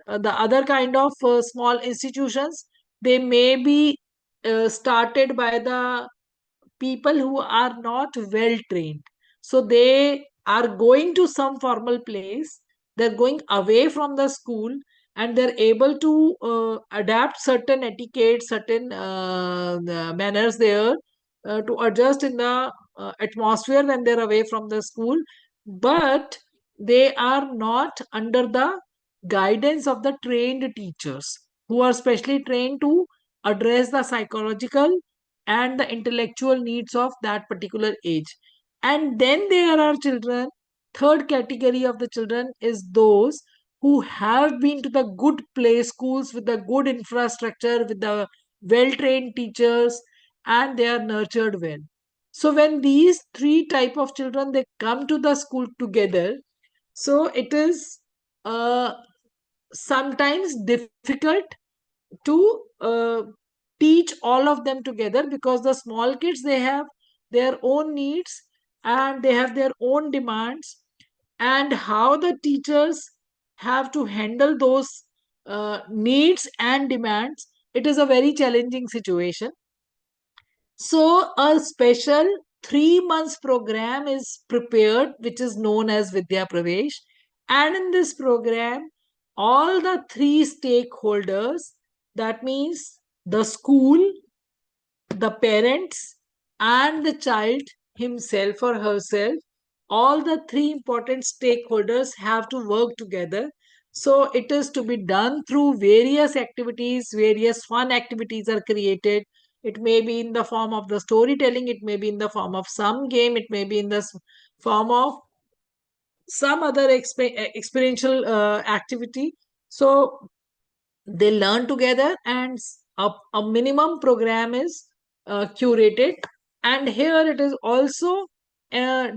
Speaker 3: other kind of small institutions, they may be started by the people who are not well trained. So they are going to some formal place, they're going away from the school, and they're able to adapt certain etiquette, certain manners there, to adjust in the atmosphere when they're away from the school. But they are not under the guidance of the trained teachers who are specially trained to address the psychological and the intellectual needs of that particular age. And then there are children, third category of the children is those who have been to the good play schools with the good infrastructure, with the well-trained teachers, and they are nurtured well. So when these three type of children, they come to the school together, so it is sometimes difficult to teach all of them together, because the small kids, they have their own needs and they have their own demands, and how the teachers have to handle those needs and demands, it is a very challenging situation. So a special 3 months program is prepared, which is known as Vidya Pravesh. And in this program, all the three stakeholders, that means the school, the parents, and the child himself or herself, all the three important stakeholders have to work together. So it is to be done through various activities, various fun activities are created. It may be in the form of the storytelling, it may be in the form of some game, it may be in the form of some other experiential activity. So they learn together, and a minimum program is curated. And here it is also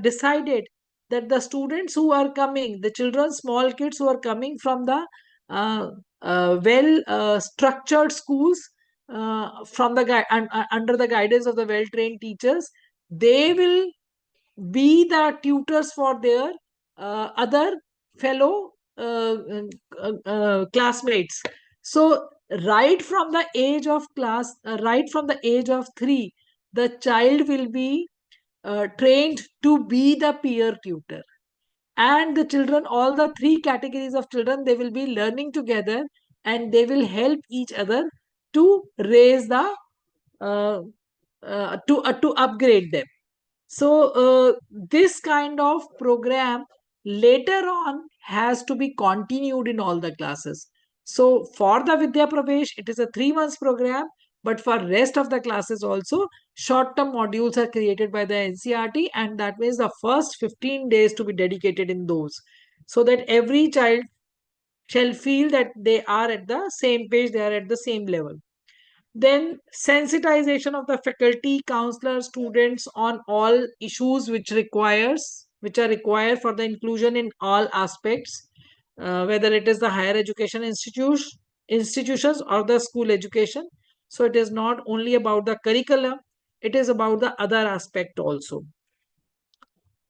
Speaker 3: decided that the students who are coming, the children, small kids who are coming from the well structured schools, from the under the guidance of the well trained teachers, they will be the tutors for their other fellow classmates. So right from the age of right from the age of 3, the child will be trained to be the peer tutor. And the children, all the three categories of children, they will be learning together, and they will help each other to raise the to upgrade them. So this kind of program later on has to be continued in all the classes. So for the Vidya Pravesh, it is a 3 months program, but for rest of the classes also, short-term modules are created by the NCERT, and that means the first 15 days to be dedicated in those, so that every child shall feel that they are at the same page, they are at the same level. Then sensitization of the faculty, counselors, students on all issues which are required for the inclusion in all aspects, whether it is the higher education institutions or the school education. So it is not only about the curriculum, it is about the other aspect also.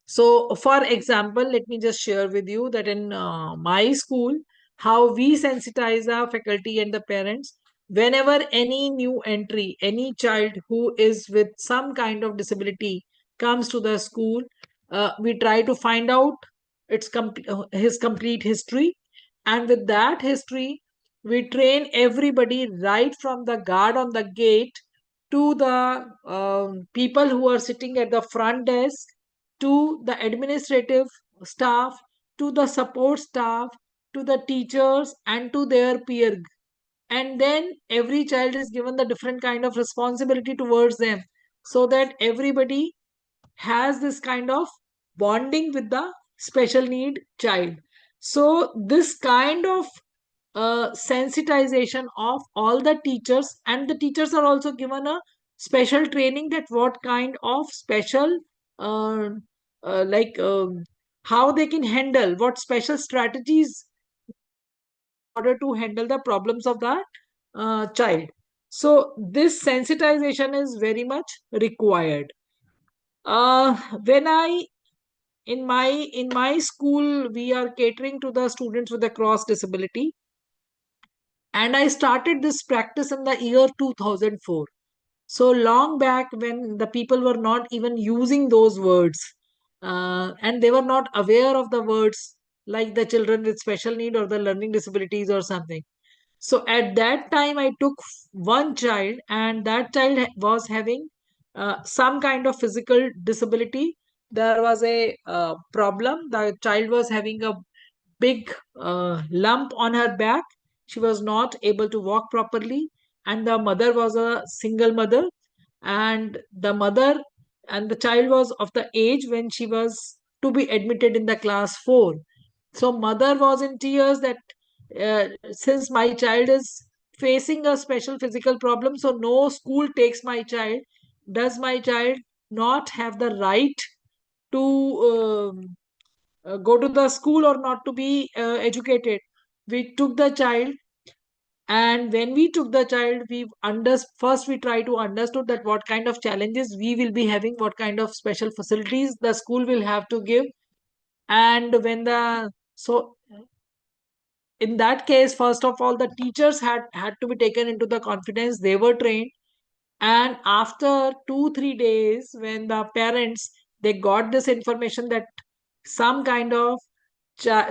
Speaker 3: So, for example, let me just share with you that in my school, how we sensitize our faculty and the parents. Whenever any new entry, any child who is with some kind of disability comes to the school, we try to find out his complete history. And with that history, we train everybody right from the guard on the gate to the people who are sitting at the front desk, to the administrative staff, to the support staff, to the teachers, and to their peer. And then every child is given the different kind of responsibility towards them, so that everybody has this kind of bonding with the special need child. So this kind of sensitization of all the teachers, and the teachers are also given a special training that what kind of special uh, like how they can handle, what special strategies in order to handle the problems of the child. So this sensitization is very much required. When I in my school, we are catering to the students with a cross disability, and I started this practice in the year 2004. So long back, when the people were not even using those words, and they were not aware of the words like the children with special need or the learning disabilities or something. So at that time, I took one child, and that child was having some kind of physical disability. There was a problem. The child was having a big lump on her back. She was not able to walk properly, and the mother was a single mother. And the mother and the child was of the age when she was to be admitted in the class 4. So mother was in tears that since my child is facing a special physical problem, so no school takes my child. Does my child not have the right to go to the school or not to be educated? We took the child, and when we took the child, first we try to understood that what kind of challenges we will be having, what kind of special facilities the school will have to give. And when the so in that case, first of all, the teachers had to be taken into the confidence. They were trained, and after 2 3 days, when the parents they got this information that some kind of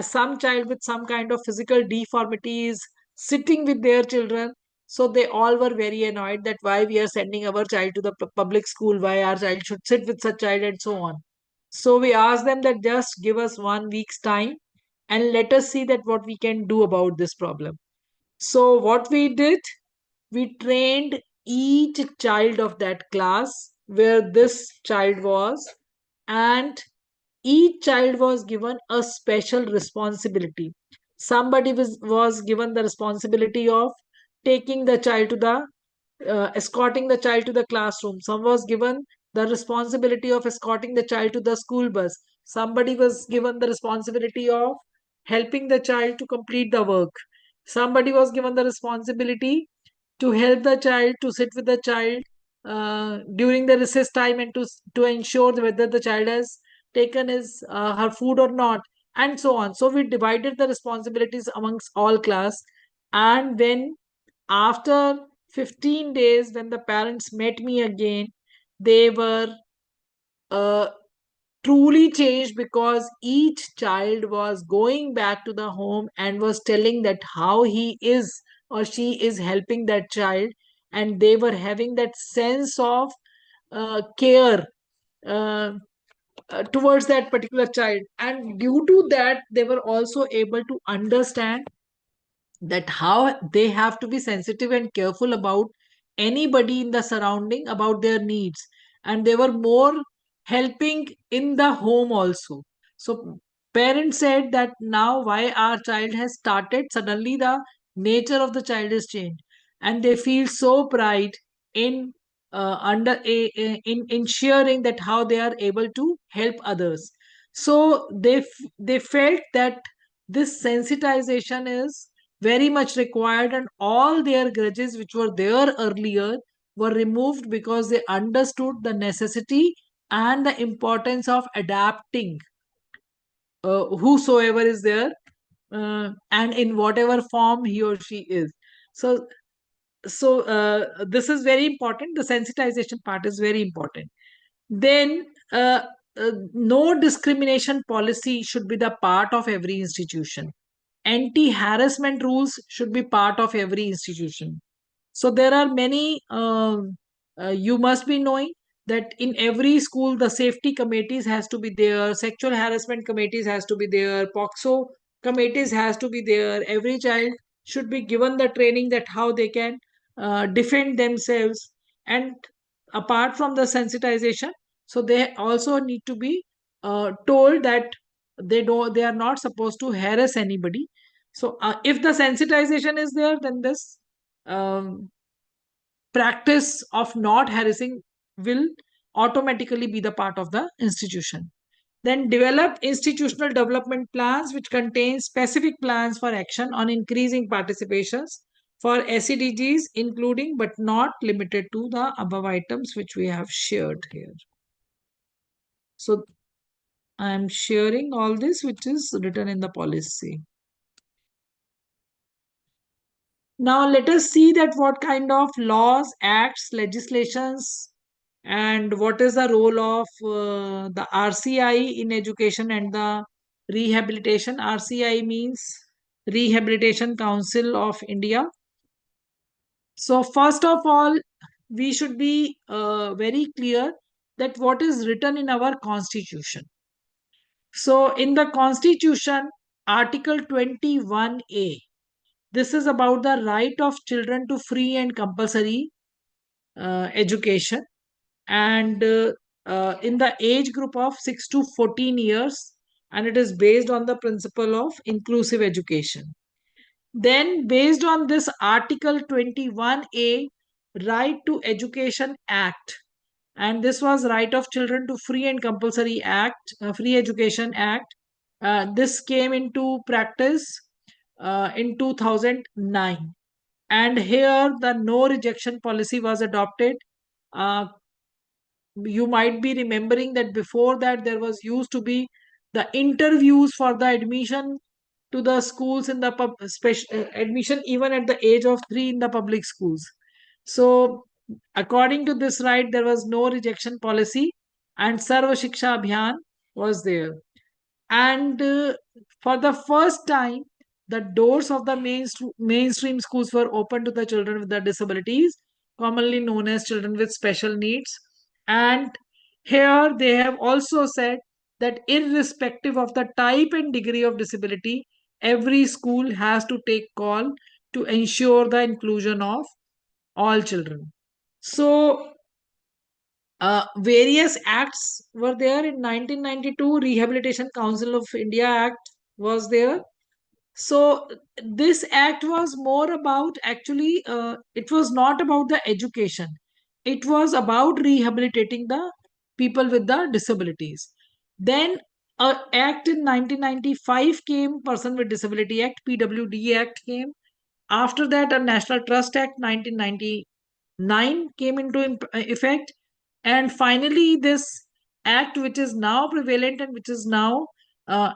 Speaker 3: some child with some kind of physical deformity is sitting with their children, so they all were very annoyed that why we are sending our child to the public school, why our child should sit with such child, and so on. So we asked them that just give us 1 week's time and let us see that what we can do about this problem. So what we did, we trained each child of that class where this child was, and each child was given a special responsibility. Somebody was given the responsibility of taking the child to the escorting the child to the classroom. Some was given the responsibility of escorting the child to the school bus. Somebody was given the responsibility of helping the child to complete the work. Somebody was given the responsibility to help the child, to sit with the child during the recess time, and to ensure whether the child has taken his her food or not, and so on. So we divided the responsibilities amongst all class. And when after 15 days, when the parents met me again, they were uh, truly changed, because each child was going back to the home and was telling that how he is or she is helping that child, and they were having that sense of care uh, towards that particular child. And due to that, they were also able to understand that how they have to be sensitive and careful about anybody in the surrounding, about their needs, and they were more helping in the home also. So parents said that now why our child has started, suddenly the nature of the child is changed, and they feel so pride in in ensuring that how they are able to help others. So they felt that this sensitization is very much required, and all their grudges which were there earlier were removed, because they understood the necessity and the importance of adapting whosoever is there, and in whatever form he or she is. So this is very important. The sensitization part is very important. Then no discrimination policy should be the part of every institution. Anti-harassment rules should be part of every institution. So there are many, you must be knowing that in every school, the safety committees has to be there, sexual harassment committees has to be there, POXO committees has to be there. Every child should be given the training that how they can defend themselves. And apart from the sensitization, so they also need to be told that they are not supposed to harass anybody. So if the sensitization is there, then this um, practice of not harassing will automatically be the part of the institution. Then develop institutional development plans which contain specific plans for action on increasing participations for SEDGs, including but not limited to the above items which we have shared here. So I am sharing all this which is written in the policy. Now let us see that what kind of laws, acts, legislations, and what is the role of the RCI in education and the rehabilitation. RCI means Rehabilitation Council of India. So first of all, we should be very clear that what is written in our constitution. So in the constitution, Article 21A, this is about the right of children to free and compulsory education. And in the age group of 6 to 14 years, and it is based on the principle of inclusive education. Then, based on this Article 21A, Right to Education Act, and this was Right of Children to Free and Compulsory Act, Free Education Act. This came into practice in 2009, and here the no rejection policy was adopted. You might be remembering that before that there was used to be the interviews for the admission to the schools in the special admission even at the age of 3 in the public schools. So according to this right, there was no rejection policy, and Sarva Shiksha Abhiyan was there. And for the first time, the doors of the mainstream schools were open to the children with the disabilities, commonly known as children with special needs. And here they have also said that irrespective of the type and degree of disability, every school has to take call to ensure the inclusion of all children. So various acts were there. In 1992, Rehabilitation Council of India Act was there. So this act was more about, actually, it was not about the education. It was about rehabilitating the people with the disabilities. Then a act in 1995 came, Person with Disability Act, PWD Act came. After that, a National Trust Act 1999 came into effect. And finally, this act, which is now prevalent and which is now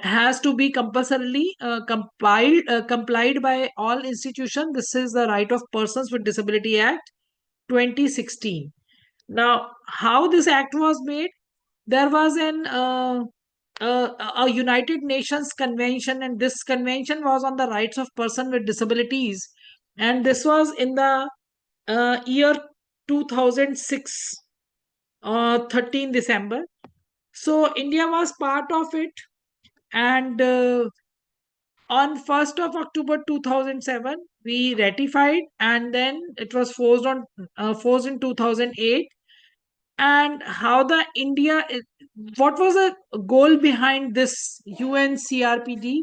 Speaker 3: has to be compulsorily complied by all institutions. This is the Right of Persons with Disability Act 2016. Now, how this act was made? There was a United Nations convention, and this convention was on the rights of person with disabilities, and this was in the year 2006, 13 December. So India was part of it, and on 1st of October 2007 we ratified, and then it was forced in 2008. And how the India, what was the goal behind this UNCRPD?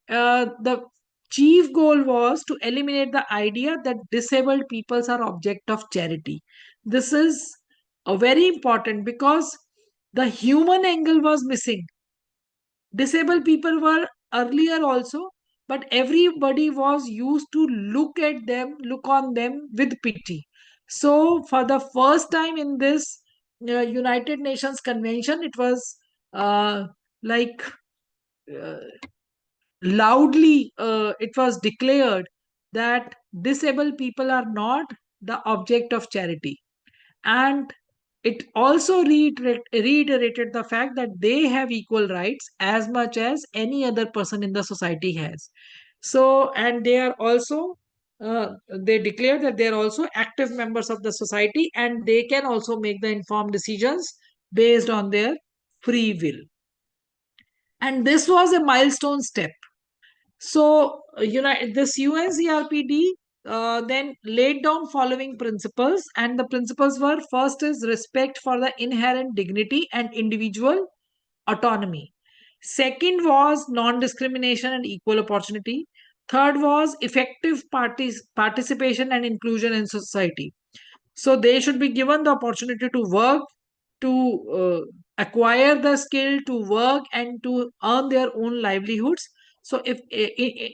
Speaker 3: The chief goal was to eliminate the idea that disabled peoples are object of charity. This is very important because the human angle was missing. Disabled people were earlier also, but everybody was used to look on them with pity. So for the first time in this United Nations convention, it was like loudly it was declared that disabled people are not the object of charity. And it also reiterated the fact that they have equal rights as much as any other person in the society has. So, and they are also, they declare that they are also active members of the society, and they can also make the informed decisions based on their free will. And this was a milestone step. So, this UNCRPD then laid down following principles, and the principles were: first is respect for the inherent dignity and individual autonomy. Second was non-discrimination and equal opportunity. Third was effective participation and inclusion in society. So they should be given the opportunity to work, to acquire the skill, to work, and to earn their own livelihoods. So if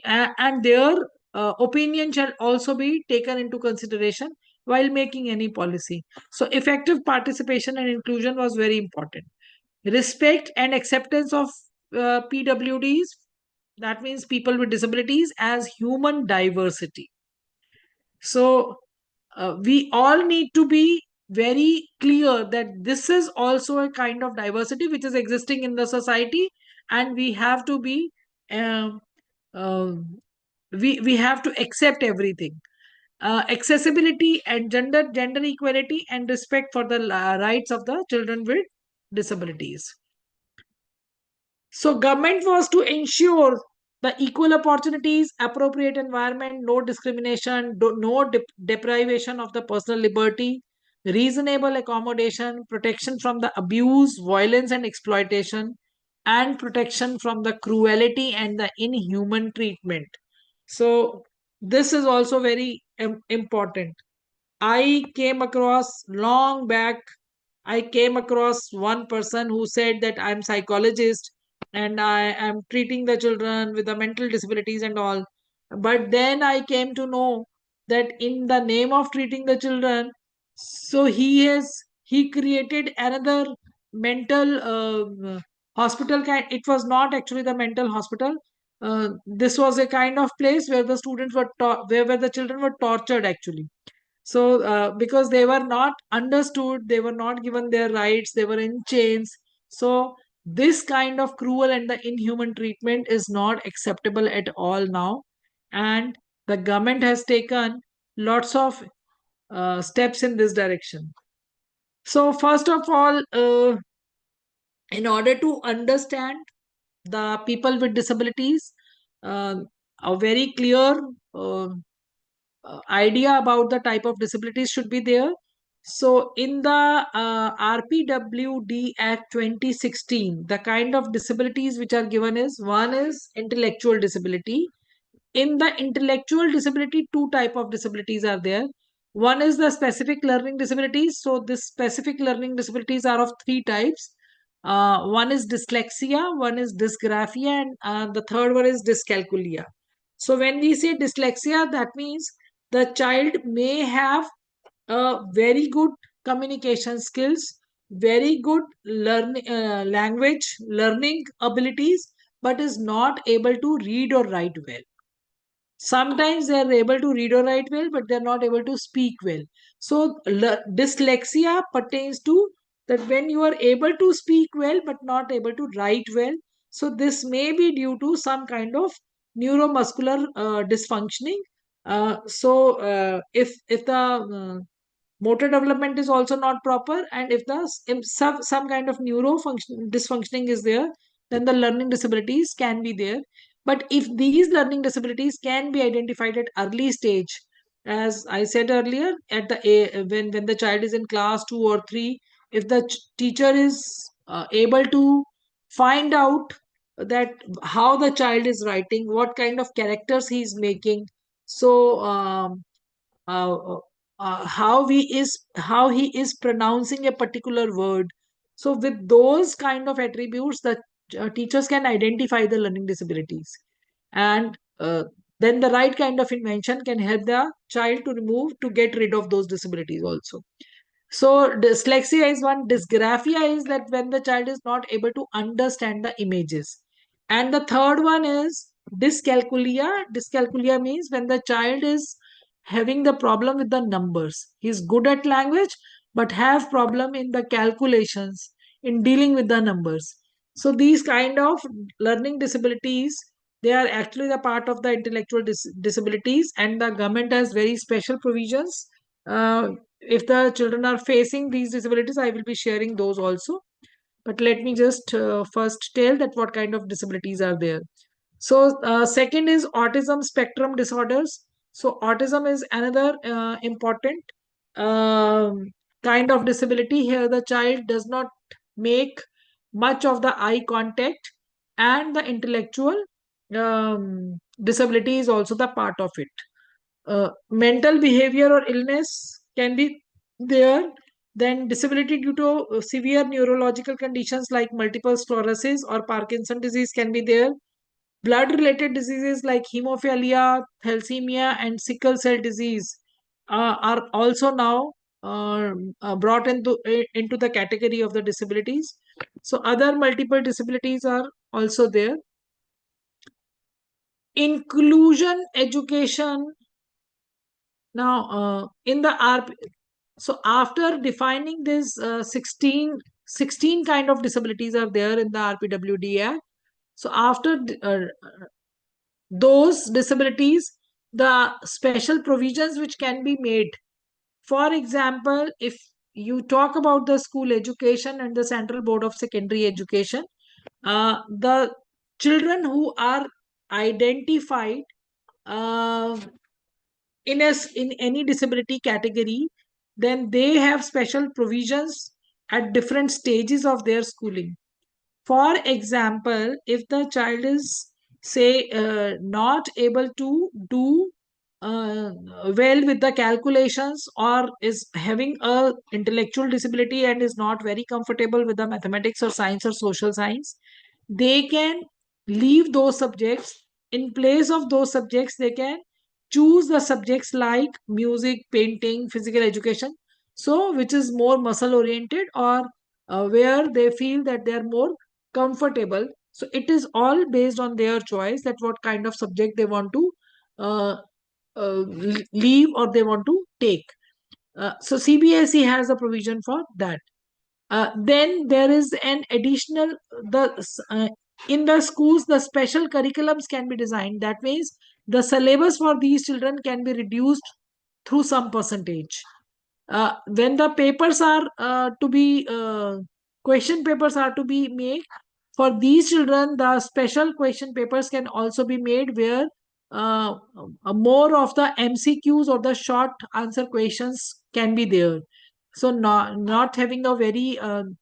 Speaker 3: and their opinion shall also be taken into consideration while making any policy. So effective participation and inclusion was very important. Respect and acceptance of PWDs, that means people with disabilities, as human diversity. So we all need to be very clear that this is also a kind of diversity which is existing in the society, and we have to be we have to accept everything. Accessibility and gender equality and respect for the rights of the children with disabilities. So government was to ensure the equal opportunities, appropriate environment, no discrimination, no deprivation of the personal liberty, reasonable accommodation, protection from the abuse, violence, and exploitation, and protection from the cruelty and the inhuman treatment. So, this is also very important. I came across long back, I came across one person who said that I'm psychologist and I am treating the children with the mental disabilities and all. But then I came to know that in the name of treating the children, so he created another mental hospital kind. It was not actually the mental hospital. This was a kind of place where the students were where the children were tortured actually. So, because they were not understood, they were not given their rights, they were in chains. So, this kind of cruel and the inhuman treatment is not acceptable at all now. And the government has taken lots of steps in this direction. So, first of all, in order to understand the people with disabilities, uh, a very clear idea about the type of disabilities should be there. So, in the RPWD Act 2016, the kind of disabilities which are given is one is intellectual disability. In the intellectual disability, two type of disabilities are there. One is the specific learning disabilities. So, this specific learning disabilities are of three types. One is dyslexia, one is dysgraphia, and the third one is dyscalculia. So, when we say dyslexia, that means the child may have a very good communication skills, very good language learning abilities, but is not able to read or write well. Sometimes they are able to read or write well, but they are not able to speak well. So, dyslexia pertains to that when you are able to speak well, but not able to write well. So, this may be due to some kind of neuromuscular dysfunctioning. If the motor development is also not proper, and if some kind of dysfunctioning is there, then the learning disabilities can be there. But if these learning disabilities can be identified at early stage, as I said earlier, at when the child is in class 2 or 3, if the teacher is able to find out that how the child is writing, what kind of characters he is making, so uh, uh, how he is pronouncing a particular word. So with those kind of attributes, the teachers can identify the learning disabilities, and then the right kind of intervention can help the child to get rid of those disabilities also. So dyslexia is one. Dysgraphia is that when the child is not able to understand the images. And the third one is dyscalculia. Dyscalculia means when the child is having the problem with the numbers. He's good at language, but have problem in the calculations, in dealing with the numbers. So these kind of learning disabilities, they are actually the part of the intellectual disabilities, and the government has very special provisions. If the children are facing these disabilities, I will be sharing those also. But let me just first tell that what kind of disabilities are there. So, second is autism spectrum disorders. So, autism is another important um, kind of disability. Here, the child does not make much of the eye contact, and the intellectual disability is also the part of it. Mental behavior or illness can be there. Then disability due to severe neurological conditions like multiple sclerosis or Parkinson disease can be there. Blood related diseases like hemophilia, thalassemia, and sickle cell disease are also now brought into the category of the disabilities. So other multiple disabilities are also there. Inclusion education. Now, in the RP, so after defining this 16 kind of disabilities are there in the RPWD Act. So after those disabilities, the special provisions which can be made. For example, if you talk about the school education and the Central Board of Secondary Education, the children who are identified uh, in any disability category, then they have special provisions at different stages of their schooling. For example, if the child is, say, not able to do well with the calculations, or is having a intellectual disability and is not very comfortable with the mathematics or science or social science, they can leave those subjects. In place of those subjects, they can choose the subjects like music, painting, physical education, so which is more muscle oriented, or where they feel that they are more comfortable. So it is all based on their choice, that what kind of subject they want to uh, leave or they want to take. So CBSE has a provision for that. Then there is an additional, in the schools, the special curriculums can be designed. That means the syllabus for these children can be reduced through some percentage. When the papers are to be question papers are to be made for these children, the special question papers can also be made, where more of the MCQs or the short answer questions can be there. So not having a very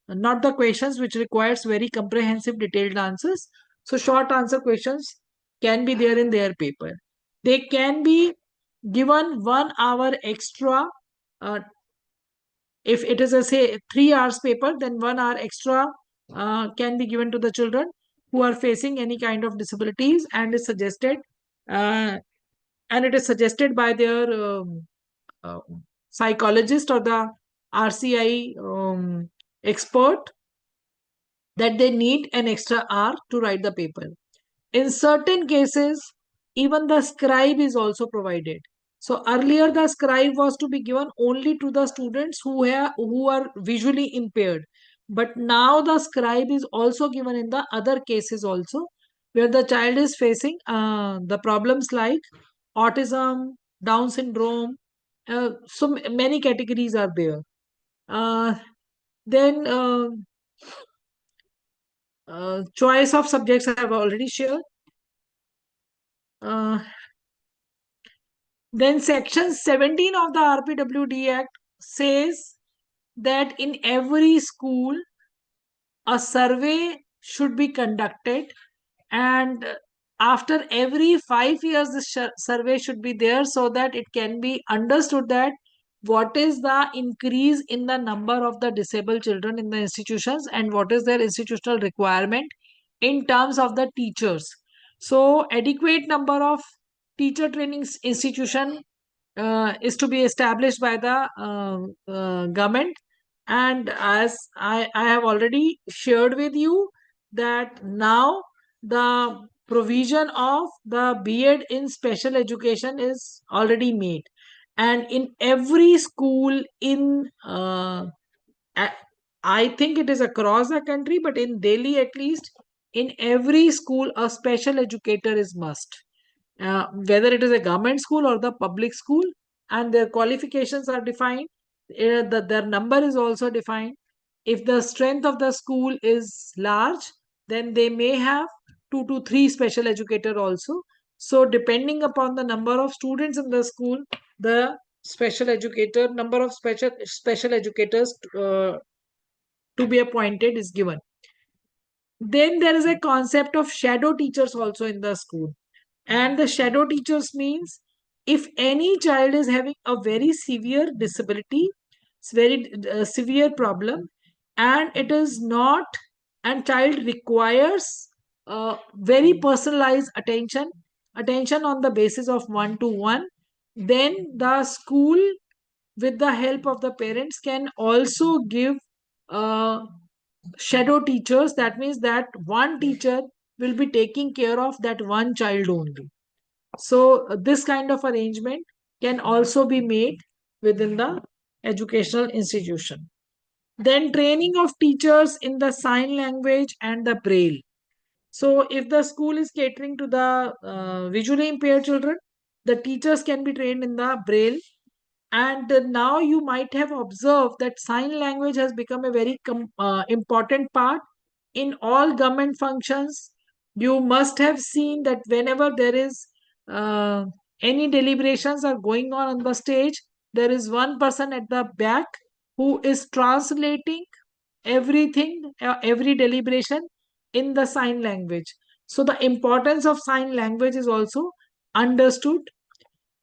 Speaker 3: not the questions which requires very comprehensive detailed answers. So short answer questions can be there in their paper. They can be given 1 hour extra. If it is a, say, 3 hours paper, then 1 hour extra can be given to the children who are facing any kind of disabilities, and is suggested and it is suggested by their uh, psychologist or the RCI expert, that they need an extra hour to write the paper. In certain cases, even the scribe is also provided. So earlier the scribe was to be given only to the students who are visually impaired. But now the scribe is also given in the other cases also, where the child is facing the problems like autism, Down syndrome. So many categories are there. Then choice of subjects I have already shared. Uh, Then section 17 of the RPWD Act says that in every school a survey should be conducted, and after every 5 years this survey should be there, so that it can be understood that what is the increase in the number of the disabled children in the institutions, and what is their institutional requirement in terms of the teachers. So adequate number of teacher training institution is to be established by the government. And as I have already shared with you, that now the provision of the B.Ed in special education is already made. And in every school in, I think it is across the country, but in Delhi at least, in every school, a special educator is must. Whether it is a government school or the public school, and their qualifications are defined, their number is also defined. If the strength of the school is large, then they may have 2 to 3 special educator also. So depending upon the number of students in the school, the special educator number of special educators to be appointed is given. Then there is a concept of shadow teachers also in the school. And the shadow teachers means, if any child is having a very severe disability, it's very severe problem, and it is not, and child requires very personalized attention on the basis of 1-to-1, then the school, with the help of the parents, can also give shadow teachers. That means that one teacher will be taking care of that one child only. So this kind of arrangement can also be made within the educational institution. Then training of teachers in the sign language and the braille. So if the school is catering to the visually impaired children, the teachers can be trained in the braille. And now you might have observed that sign language has become a very important part in all government functions. You must have seen that whenever there is uh, any deliberations are going on the stage, there is one person at the back who is translating everything, every deliberation in the sign language. So the importance of sign language is also understood.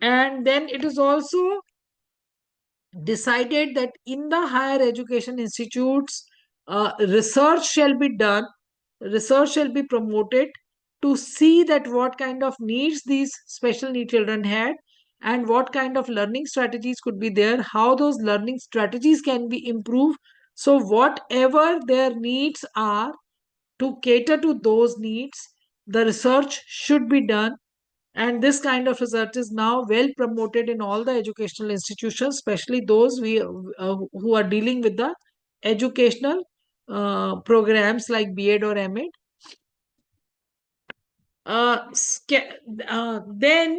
Speaker 3: And then it is also decided that in the higher education institutes, research shall be done, research shall be promoted to see that what kind of needs these special need children had and what kind of learning strategies could be there, how those learning strategies can be improved. So whatever their needs are, to cater to those needs, the research should be done. And this kind of research is now well promoted in all the educational institutions, especially those who are dealing with the educational programs like B.Ed or M.Ed. Then,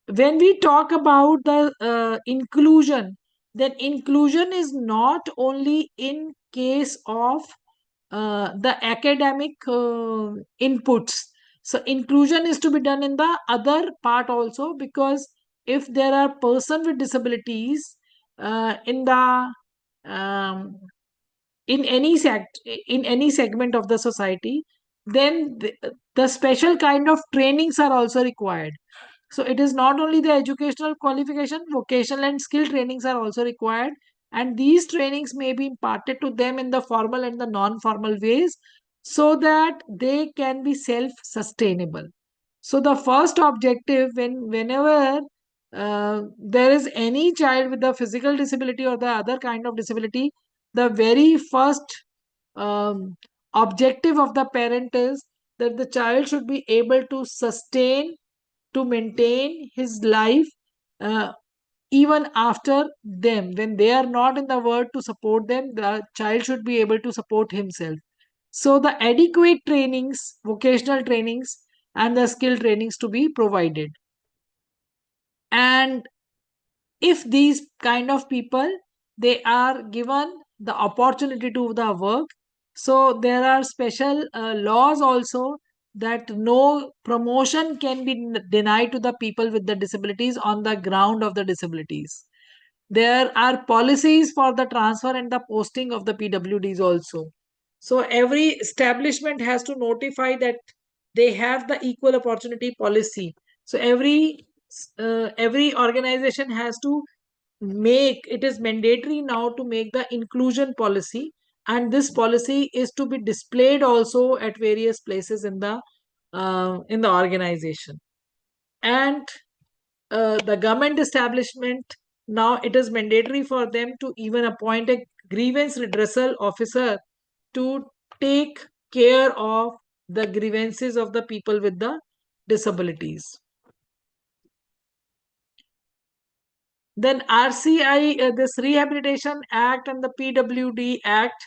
Speaker 3: when we talk about the inclusion, then inclusion is not only in case of the academic inputs. So inclusion is to be done in the other part also, because if there are person with disabilities in the um, in any segment of the society, then the special kind of trainings are also required. So it is not only the educational qualification, vocational and skill trainings are also required. And these trainings may be imparted to them in the formal and the non-formal ways so that they can be self-sustainable. So the first objective, whenever there is any child with a physical disability or the other kind of disability, the very first um, objective of the parent is that the child should be able to sustain, to maintain his life uh, even after them. When they are not in the world to support them, the child should be able to support himself. So the adequate trainings, vocational trainings and the skill trainings to be provided. And if these kind of people, they are given the opportunity to the work, so there are special laws also that no promotion can be denied to the people with the disabilities on the ground of the disabilities. There are policies for the transfer and the posting of the PWDs also. So every establishment has to notify that they have the equal opportunity policy. So every organization has to make, it is mandatory now to make the inclusion policy, and this policy is to be displayed also at various places in the organization. And the government establishment, now it is mandatory for them to even appoint a grievance redressal officer to take care of the grievances of the people with the disabilities. Then RCI, this Rehabilitation Act and the PWD Act,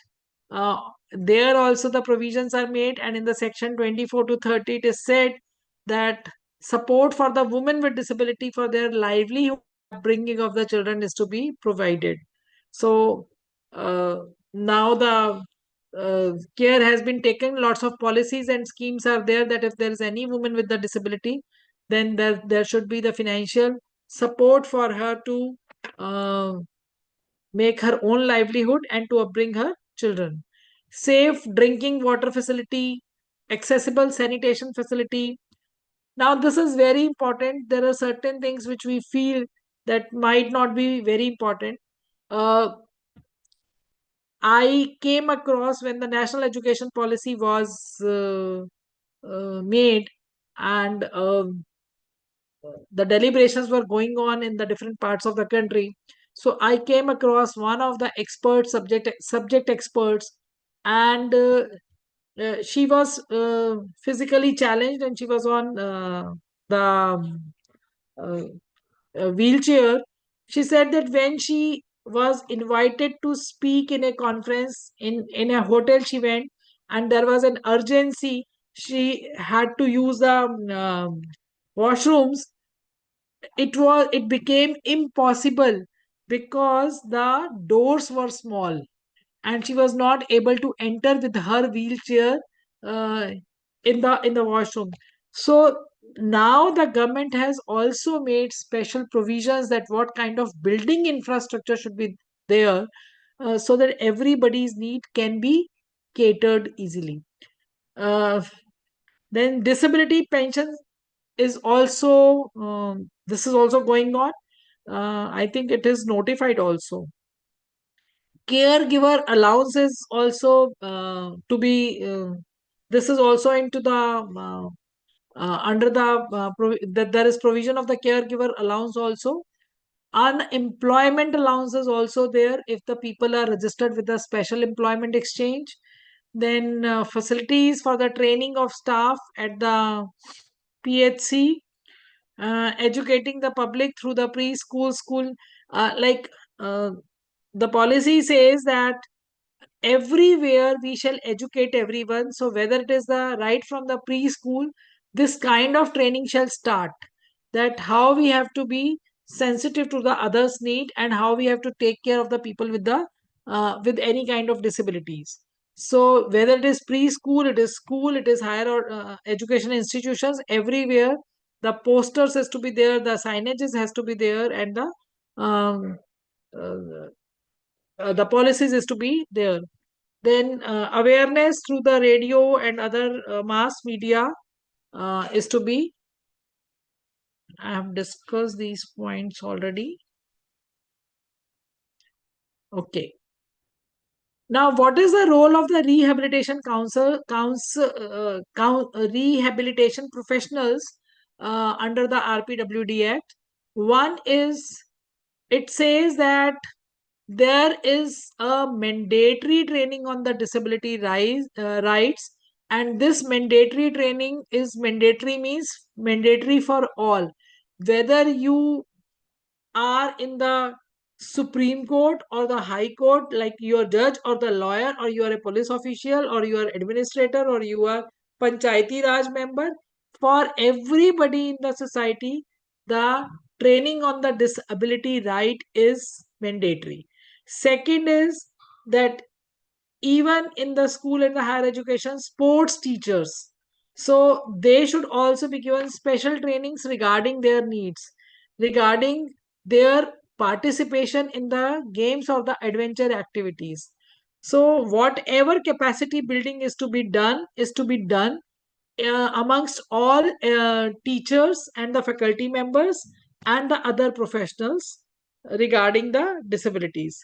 Speaker 3: there also the provisions are made, and in the section 24 to 30 it is said that support for the women with disability for their livelihood, upbringing of the children is to be provided. So now the care has been taken, lots of policies and schemes are there that if there is any woman with the disability, then there should be the financial support for her to make her own livelihood and to upbring her children. Safe drinking water facility, accessible sanitation facility. Now this is very important. There are certain things which we feel that might not be very important. I came across when the national education policy was made, and the deliberations were going on in the different parts of the country. So I came across one of the experts, subject experts, and she was physically challenged, and she was on the uh, wheelchair. She said that when she was invited to speak in a conference in a hotel, she went, and there was an urgency. She had to use the washrooms. It became impossible because the doors were small and she was not able to enter with her wheelchair uh, in the washroom. So now the government has also made special provisions that what kind of building infrastructure should be there, so that everybody's need can be catered easily. Then disability pension is also, this is also going on. I think it is notified also. Caregiver allowance is also to be, this is also into the under the that there is provision of the caregiver allowance also. Unemployment allowance is also there if the people are registered with the special employment exchange. Then facilities for the training of staff at the PHC, educating the public through the preschool school. Like the policy says that everywhere we shall educate everyone. So whether it is the right from the preschool, this kind of training shall start, that how we have to be sensitive to the others need and how we have to take care of the people with the with any kind of disabilities. So whether it is preschool, it is school, it is higher or education institutions, everywhere the posters has to be there, the signages has to be there, and the policies is to be there. Then awareness through the radio and other mass media is to be. I have discussed these points already. Okay. Now, what is the role of the rehabilitation rehabilitation professionals under the RPWD Act? One is, it says that there is a mandatory training on the disability rights, and this mandatory training is mandatory, means mandatory for all, whether you are in the Supreme Court or the High Court, like you are judge or the lawyer, or you are a police official, or you are administrator, or you are Panchayati Raj member. For everybody in the society, the training on the disability right is mandatory. Second is that even in the school and the higher education, sports teachers, so they should also be given special trainings regarding their needs, regarding their participation in the games or the adventure activities. So whatever capacity building is to be done is to be done amongst all teachers and the faculty members and the other professionals regarding the disabilities.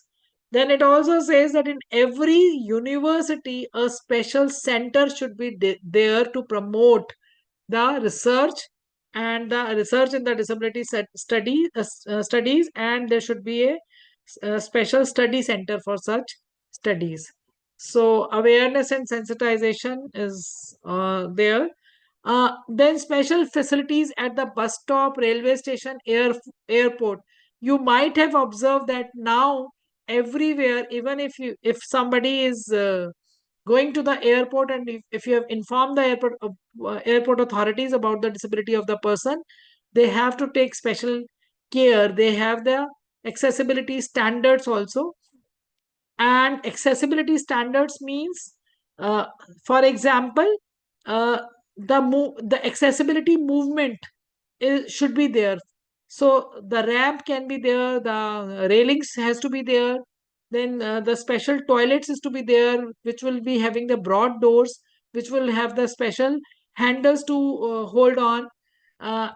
Speaker 3: Then it also says that in every university, a special center should be there to promote the research and the research in the disability studies, and there should be a special study center for such studies. So awareness and sensitization is there. Then special facilities at the bus stop, railway station, airport. You might have observed that now everywhere, even if somebody is going to the airport, and if you have informed the airport authorities about the disability of the person, they have to take special care. They have the accessibility standards also. And accessibility standards means, for example, the accessibility movement should be there. So the ramp can be there, the railings has to be there, then the special toilets is to be there, which will be having the broad doors, which will have the special handles to hold on.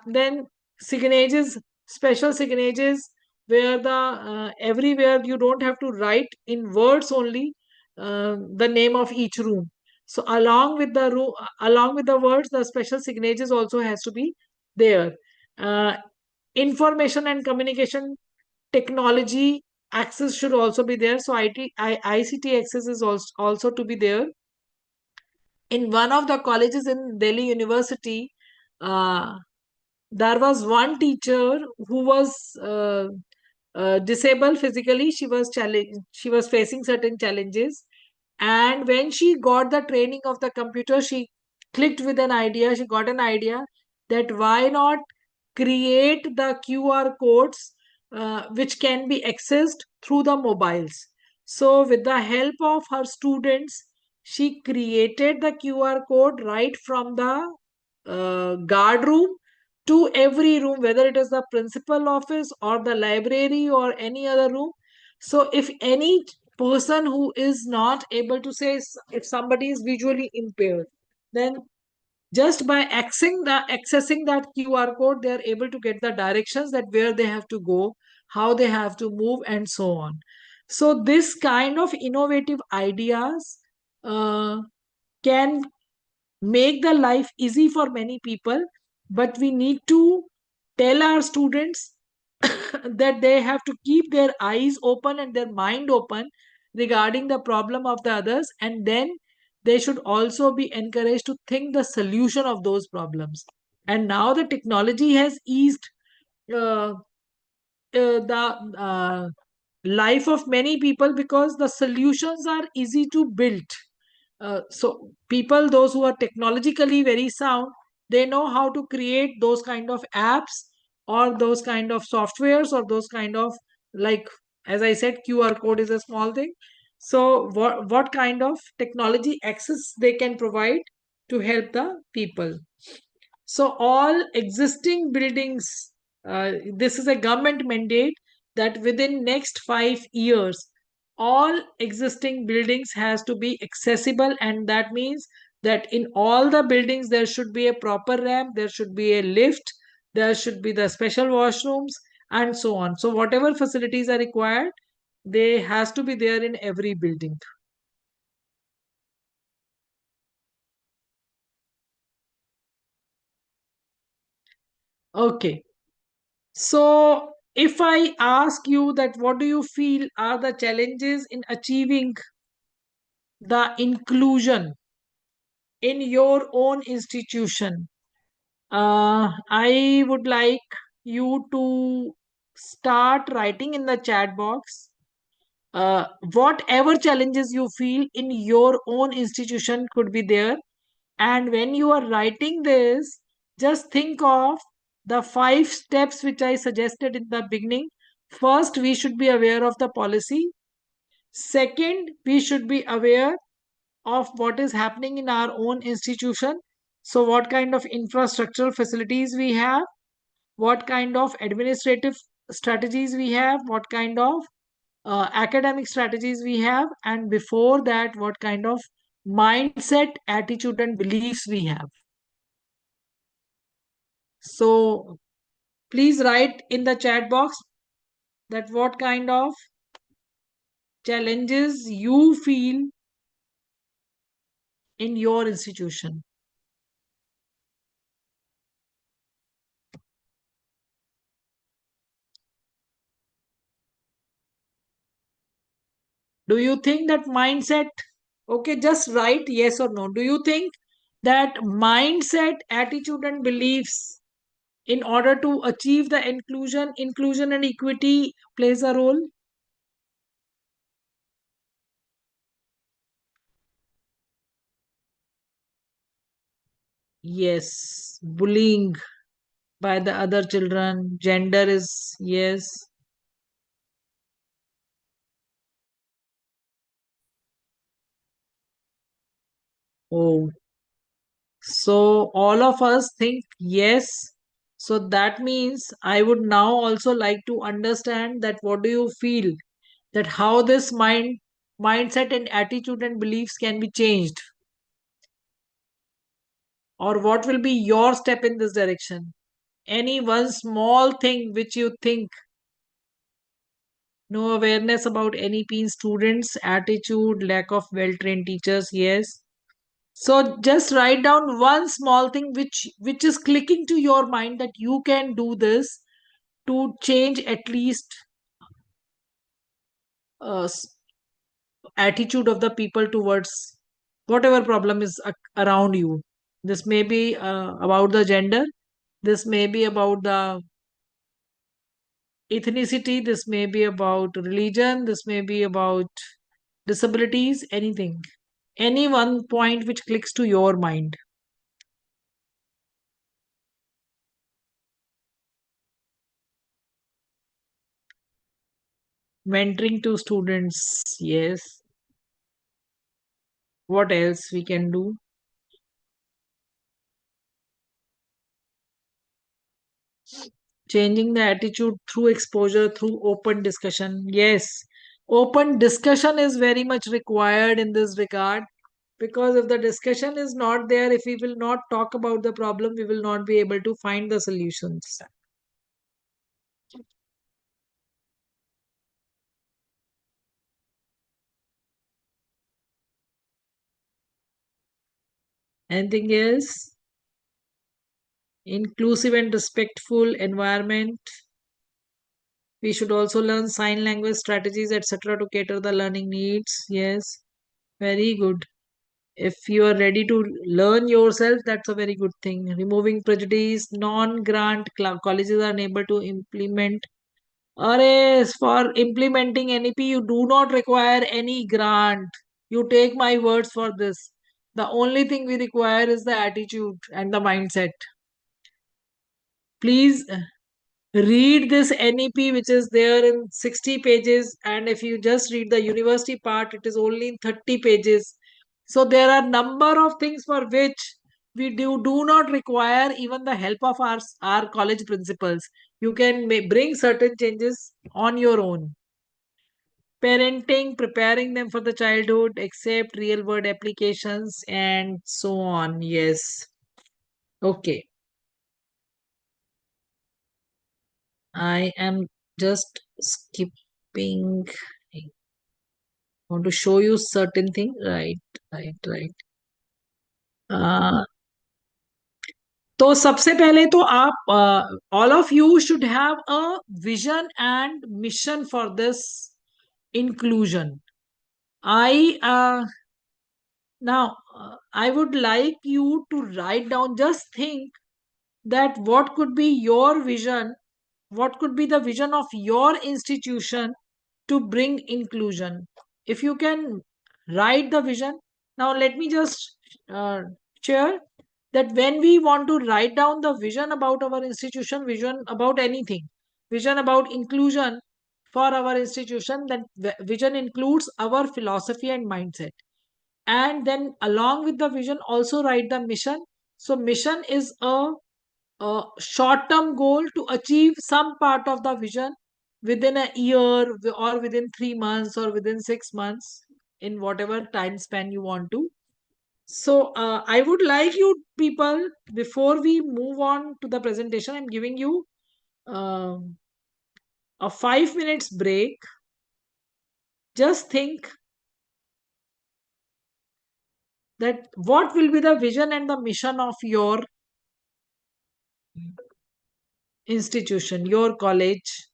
Speaker 3: Then signages, special signages, where the everywhere you don't have to write in words only the name of each room. So along with the along with the words, the special signages also has to be there. Information and communication technology access should also be there. So ICT access is also to be there. In one of the colleges in Delhi University, there was one teacher who was disabled physically. She was facing certain challenges, and when she got the training of the computer, she clicked with an idea. She got an idea that why not create the QR codes which can be accessed through the mobiles. So with the help of her students, she created the QR code right from the guard room to every room, whether it is the principal office or the library or any other room. So if any person who is not able to say, if somebody is visually impaired, then just by accessing that QR code, they are able to get the directions that where they have to go, how they have to move, and so on. So this kind of innovative ideas can make the life easy for many people, but we need to tell our students that they have to keep their eyes open and their mind open regarding the problem of the others, and then they should also be encouraged to think the solution of those problems. And now the technology has eased uh, the life of many people, because the solutions are easy to build. So people, those who are technologically very sound, they know how to create those kind of apps or those kind of softwares or those kind of, like, as I said, QR code is a small thing. So what kind of technology access they can provide to help the people. So all existing buildings, this is a government mandate that within next 5 years, all existing buildings has to be accessible, and that means that in all the buildings there should be a proper ramp, there should be a lift, there should be the special washrooms, and so on. So whatever facilities are required, they has to be there in every building. Okay. So, if I ask you that what do you feel are the challenges in achieving the inclusion in your own institution, I would like you to start writing in the chat box whatever challenges you feel in your own institution could be there. And when you are writing this, just think of the 5 steps which I suggested in the beginning. First, we should be aware of the policy. Second, we should be aware of what is happening in our own institution. So, what kind of infrastructural facilities we have, what kind of administrative strategies we have, what kind of academic strategies we have, and before that, what kind of mindset, attitude, and beliefs we have. So please write in the chat box that what kind of challenges you feel in your institution. Do you think that mindset, okay, just write yes or no. Do you think that mindset, attitude, and beliefs in order to achieve the inclusion and equity plays a role? Yes. Bullying by the other children, gender is yes. Oh, so all of us think yes. So that means I would now also like to understand that what do you feel that how this mindset and attitude and beliefs can be changed, or what will be your step in this direction? Any one small thing which you think, no awareness about NEP in students, attitude, lack of well-trained teachers, yes. So just write down one small thing which is clicking to your mind that you can do this to change at least attitude of the people towards whatever problem is around you. This may be about the gender, this may be about the ethnicity, this may be about religion, this may be about disabilities, anything. Any one point which clicks to your mind. Mentoring to students, yes. What else we can do? Changing the attitude through exposure, through open discussion. Yes, open discussion is very much required in this regard, because if the discussion is not there, if we will not talk about the problem, we will not be able to find the solutions. Anything else? Inclusive and respectful environment. We should also learn sign language strategies, etc., to cater the learning needs. Yes, very good. If you are ready to learn yourself, that's a very good thing. Removing prejudice, non-grant colleges are unable to implement. For implementing NEP, you do not require any grant. You take my words for this. The only thing we require is the attitude and the mindset. Please read this NEP, which is there in 60 pages, and if you just read the university part, it is only in 30 pages. So there are number of things for which we do not require even the help of our college principals. You can bring certain changes on your own. Parenting, preparing them for the childhood, accept real world applications, and so on. Yes. Okay. I am just skipping. I want to show you certain thing. Right. तो सबसे पहले तो आप all of you should have a vision and mission for this inclusion. I would like you to write down, just think that what could be your vision, what could be the vision of your institution to bring inclusion. If you can write the vision. Now let me just share that when we want to write down the vision about our institution, vision about anything, vision about inclusion for our institution, then vision includes our philosophy and mindset. And then along with the vision, also write the mission. So mission is a short term goal to achieve some part of the vision within a year, or within 3 months, or within 6 months, in whatever time span you want to. So I would like you people, before we move on to the presentation, I'm giving you a 5 minutes break. Just think that what will be the vision and the mission of your institution, your college.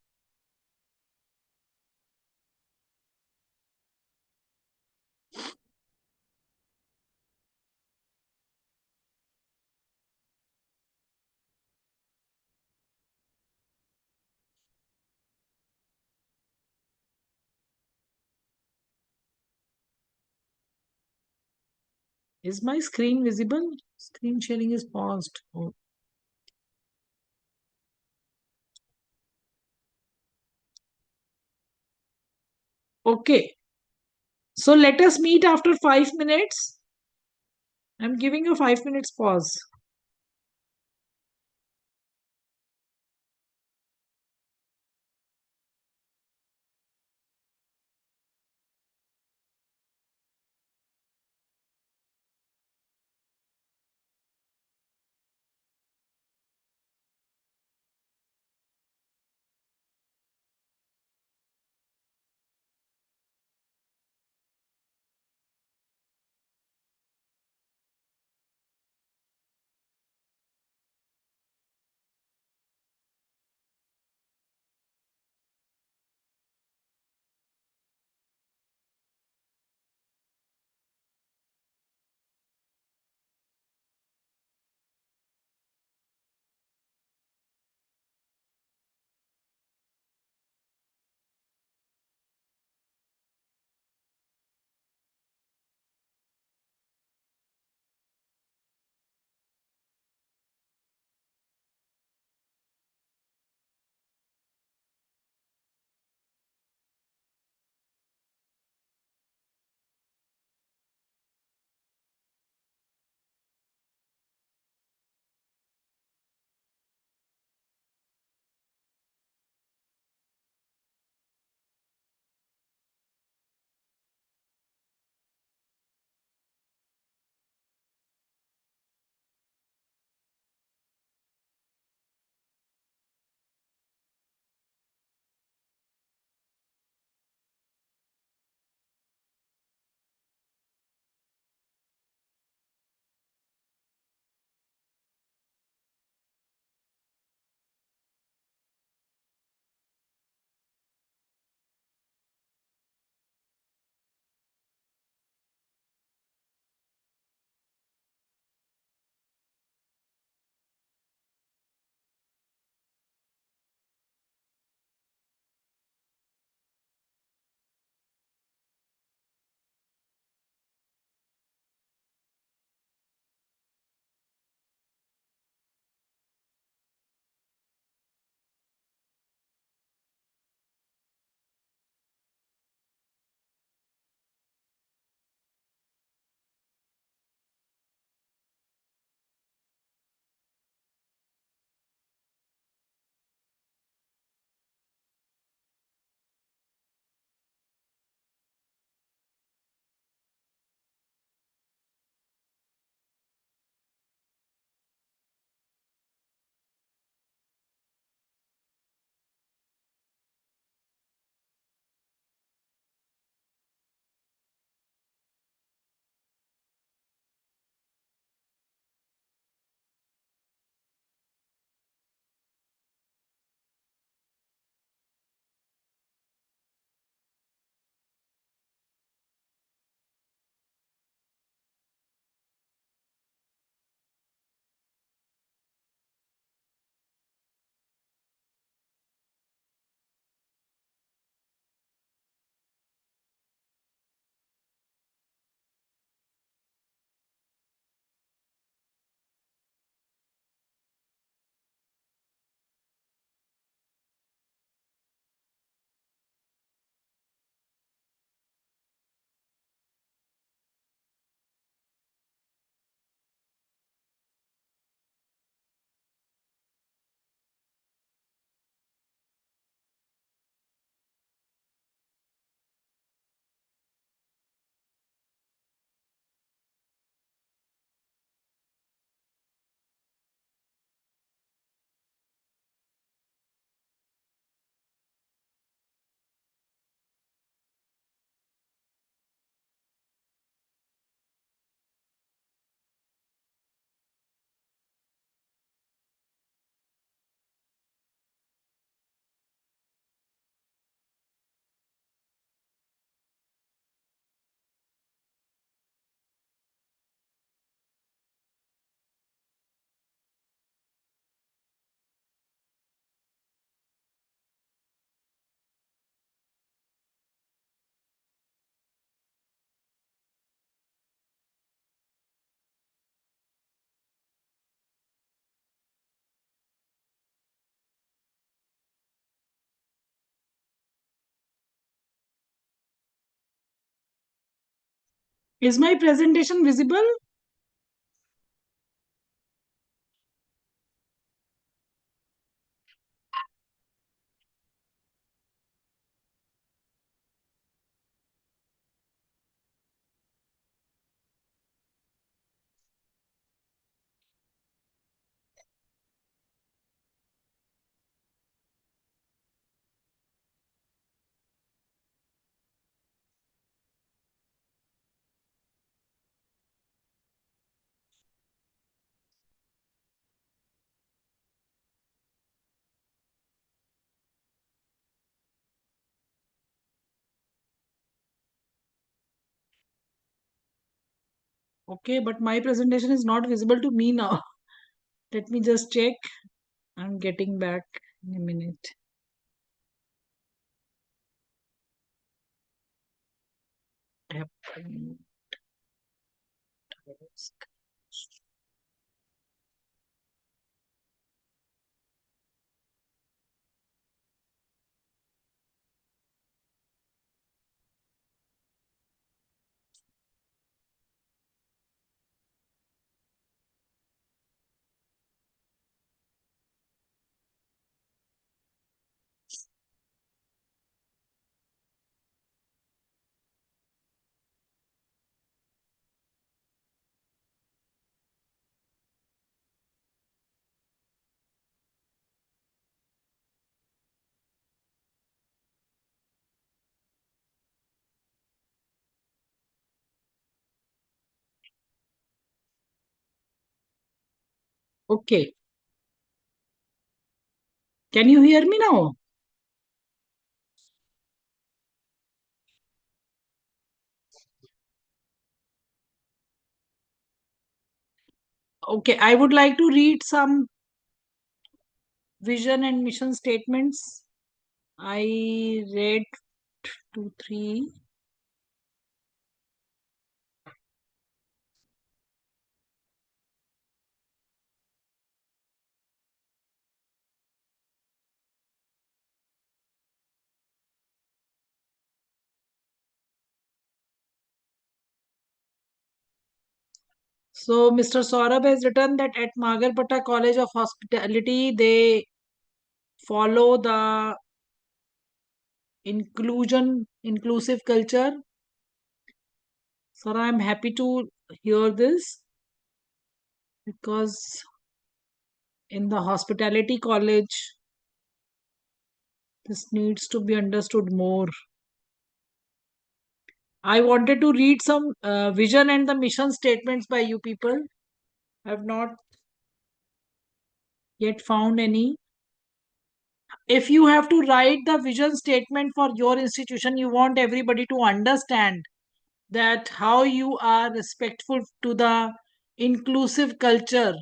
Speaker 3: Is my screen visible? Screen sharing is paused. Oh. Okay. So let us meet after 5 minutes. I'm giving a 5 minutes pause. Is my presentation visible? Okay, but my presentation is not visible to me now. Let me just check. I'm getting back in a minute. Okay. Can you hear me now? Okay, I would like to read some vision and mission statements. I read 2, 3. So Mr. Saurabh has written that at Magarpata College of Hospitality, they follow the inclusive culture. Sir, I'm happy to hear this because in the hospitality college, this needs to be understood more. I wanted to read some vision and the mission statements by you people. I have not yet found any. If you have to write the vision statement for your institution, you want everybody to understand that how you are respectful to the inclusive culture.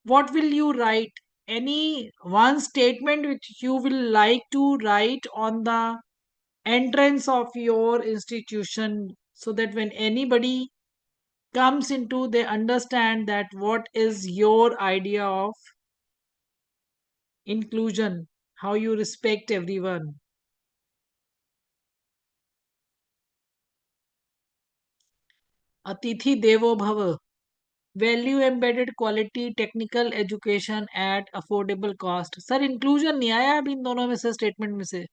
Speaker 3: What will you write? Any one statement which you will like to write on the entrance of your institution so that when anybody comes into, they understand that what is your idea of inclusion, how you respect everyone. Atithi Devo Bhava. Value embedded quality technical education at affordable cost. Sir inclusion नहीं आया अभी इन दोनों में से statement में से.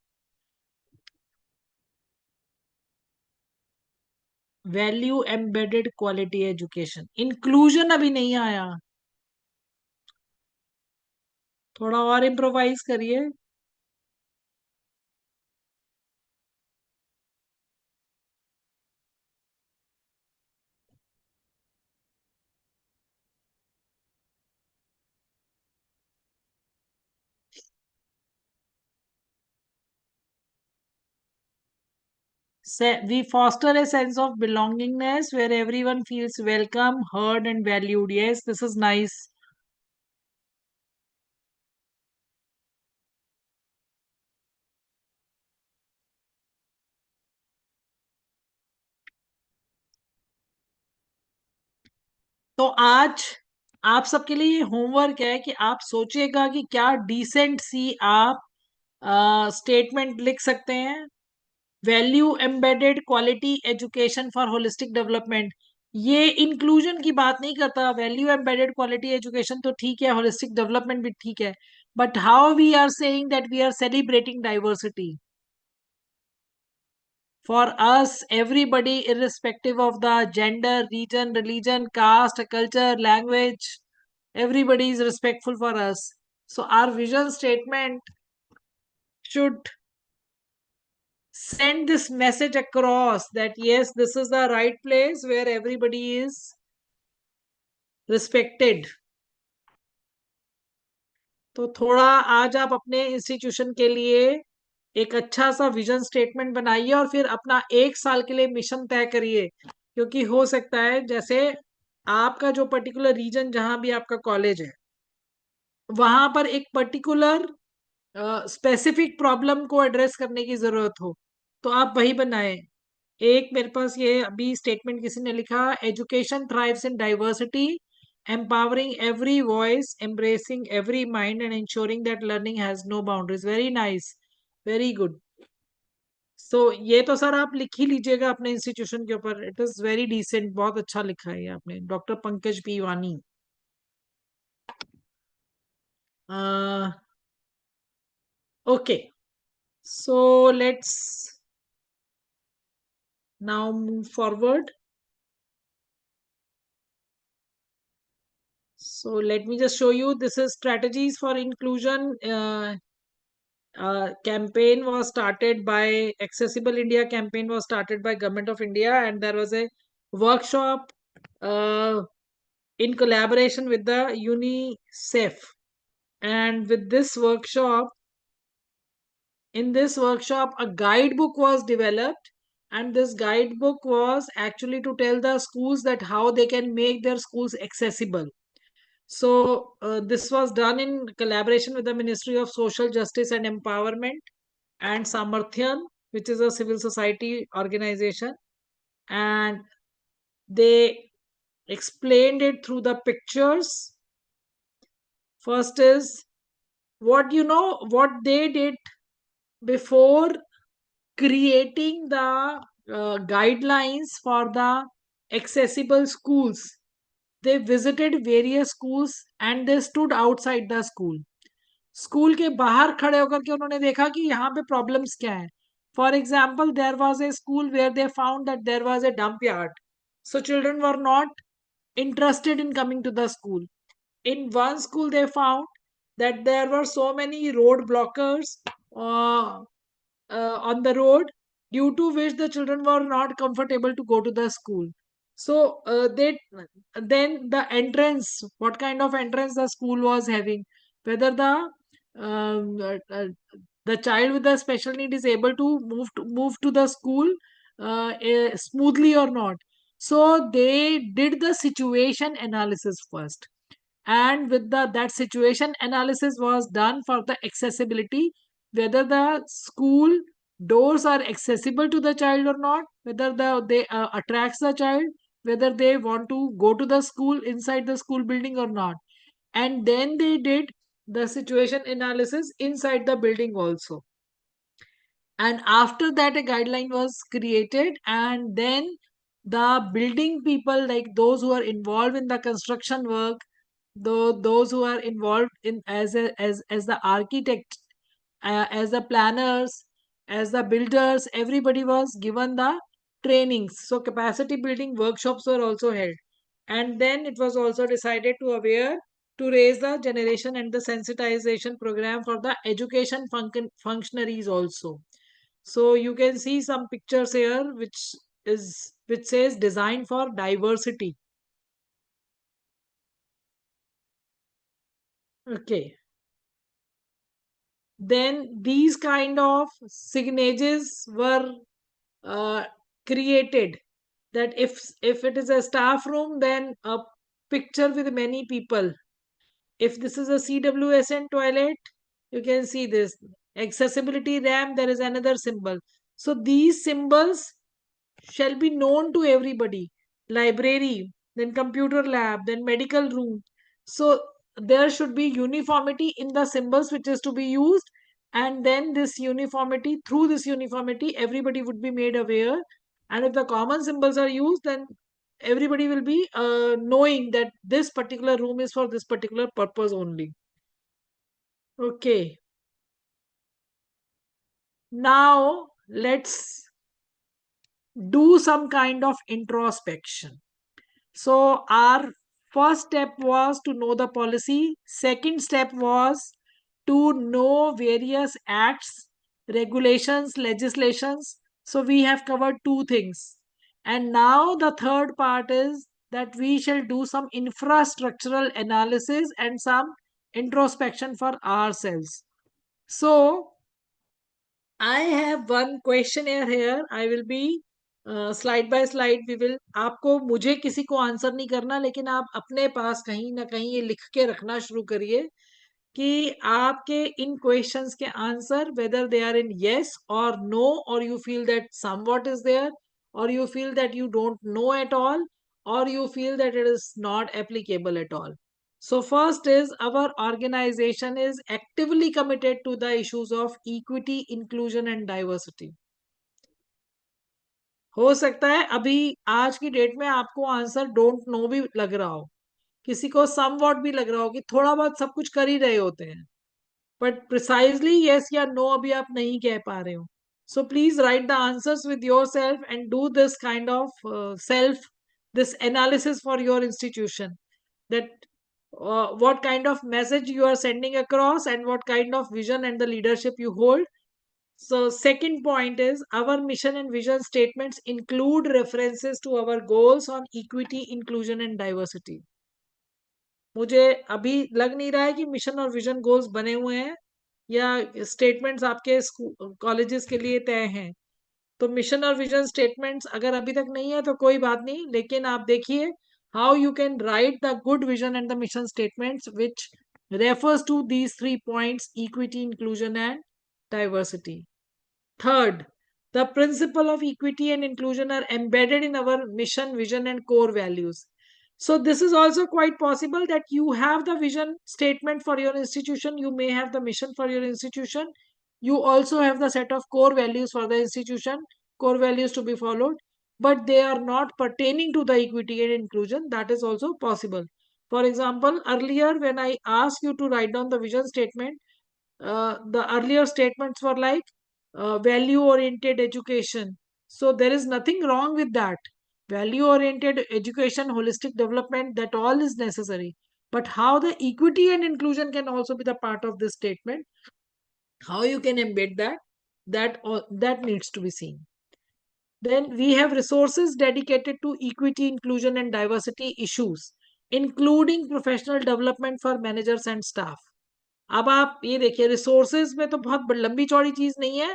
Speaker 3: Value embedded quality education, inclusion अभी नहीं आया. थोड़ा और इम्प्रोवाइज करिए. We foster a sense of belongingness where everyone feels welcome, heard, and valued. Yes, this is nice. तो आज आप सबके लिए होमवर्क है कि आप सोचिएगा कि क्या डिसेंट सी आप स्टेटमेंट लिख सकते हैं. Value embedded quality education for holistic development. ये इंक्लूजन की बात नहीं करता. वैल्यू एम्बेडेड क्वालिटी एजुकेशन तो ठीक है, होलिस्टिक डेवलपमेंट भी ठीक है, but how we are saying that we are celebrating diversity. For us, everybody, irrespective of the gender, region, religion, caste, culture, language, everybody is respectful for us. So our vision statement should send this message across that yes, this is the right place where everybody is respected. तो थोड़ा आज आप अपने institution के लिए एक अच्छा सा विजन स्टेटमेंट बनाइए और फिर अपना 1 साल के लिए मिशन तय करिए, क्योंकि हो सकता है जैसे आपका जो पर्टिकुलर रीजन जहां भी आपका कॉलेज है वहां पर एक पर्टिकुलर स्पेसिफिक प्रॉब्लम को एड्रेस करने की जरूरत हो, तो आप वही बनाए. एक मेरे पास ये अभी स्टेटमेंट किसी ने लिखा, education thrives in diversity, empowering every voice, embracing every mind and ensuring that learning has no boundaries. Very nice, very good. So ये तो सर आप लिख ही लीजिएगा अपने इंस्टीट्यूशन के ऊपर. इट इज वेरी डिसेंट, बहुत अच्छा लिखा है आपने. डॉक्टर पंकज पी वानी. Okay, so let's now move forward. So let me just show you. This is strategies for inclusion. Campaign was started by Accessible India. Campaign was started by Government of India, and there was a workshop in collaboration with the UNICEF. And with this workshop, in this workshop, a guidebook was developed, and this guidebook was actually to tell the schools that how they can make their schools accessible. So this was done in collaboration with the Ministry of Social Justice and Empowerment and Samarthyan, which is a civil society organization, and they explained it through the pictures. First is what they did before creating the guidelines for the accessible schools. They visited various schools and they stood outside the school. School के बाहर खड़े होकर के उन्होंने देखा कि यहाँ पे प्रॉब्लम्स क्या है. For example, there was a school where they found that there was a dump yard, so children were not interested in coming to the school. In one school, they found that there were so many road blockers on the road, due to which the children were not comfortable to go to the school. So they then the entrance, what kind of entrance the school was having, whether um, uh, uh, the child with the special need is able to move to the school smoothly or not. So they did the situation analysis first, and with that situation analysis was done for the accessibility, whether the school doors are accessible to the child or not, whether they attracts the child, whether they want to go to the school inside the school building or not. And then they did the situation analysis inside the building also. And after that a guideline was created, and then the building people, like those who are involved in the construction work, those who are involved in as the architect, as the planners, as the builders, everybody was given the trainings. So capacity building workshops were also held, and then it was also decided to raise the generation and the sensitization program for the education functionaries also. So you can see some pictures here which says design for diversity. Okay. Then these kind of signages were uh, created, that if it is a staff room, then a picture with many people. If this is a CWSN toilet, you can see this accessibility ramp, there is another symbol. So these symbols shall be known to everybody. Library, then computer lab, then medical room. So there should be uniformity in the symbols which is to be used, and then this uniformity, through this uniformity, everybody would be made aware. And if the common symbols are used, then everybody will be knowing that this particular room is for this particular purpose only. Okay. Now let's do some kind of introspection. So our first step was to know the policy. Second step was to know various acts, regulations, legislations. So we have covered two things. And now the third part is that we shall do some infrastructural analysis and some introspection for ourselves. So I have one questionnaire here. I will be slide by slide we will आपको मुझे किसी को answer नहीं करना लेकिन आप अपने पास कहीं ना कहीं ये लिख के रखना शुरू करिए कि आपके इन क्वेश्चंस के answer whether they are in yes और नो और you feel that somewhat is there और you feel that you don't know at all or you feel that it is not applicable at all. So first is our organization is actively committed to the issues of equity, inclusion and diversity. हो सकता है अभी आज की date में आपको answer don't know भी लग रहा हो, किसी को सम वॉट भी लग रहा हो कि थोड़ा बहुत सब कुछ कर ही रहे होते हैं, बट प्रिसाइजली यस या नो अभी आप नहीं कह पा रहे हो. So please right the answers with your self and do this kind of self this analysis for your institution, that what kind of message you are sending across and what kind of vision and the leadership you hold. So second point is our mission and vision statements include references to our goals on equity, inclusion and diversity. मुझे अभी लग नहीं रहा है कि mission और vision goals बने हुए हैं या स्टेटमेंट्स आपके कॉलेजेस के लिए तय हैं. तो मिशन और विजन स्टेटमेंट्स अगर अभी तक नहीं है तो कोई बात नहीं, लेकिन आप देखिए how you can write the good vision and the mission statements which refers to these 3 points: equity, inclusion and diversity. Third, the principle of equity and inclusion are embedded in our mission, vision, and core values. So, this is also quite possible that you have the vision statement for your institution, you may have the mission for your institution, you also have the set of core values for the institution, core values to be followed, but they are not pertaining to the equity and inclusion. That is also possible. For example, earlier when I asked you to write down the vision statement, the earlier statements were like value oriented education. So there is nothing wrong with that. Value oriented education, holistic development, that all is necessary. But how the equity and inclusion can also be the part of this statement, how you can embed that, that needs to be seen. Then we have resources dedicated to equity, inclusion and diversity issues, including professional development for managers and staff. अब आप ये देखिए resources में तो बहुत लंबी चौड़ी चीज नहीं है.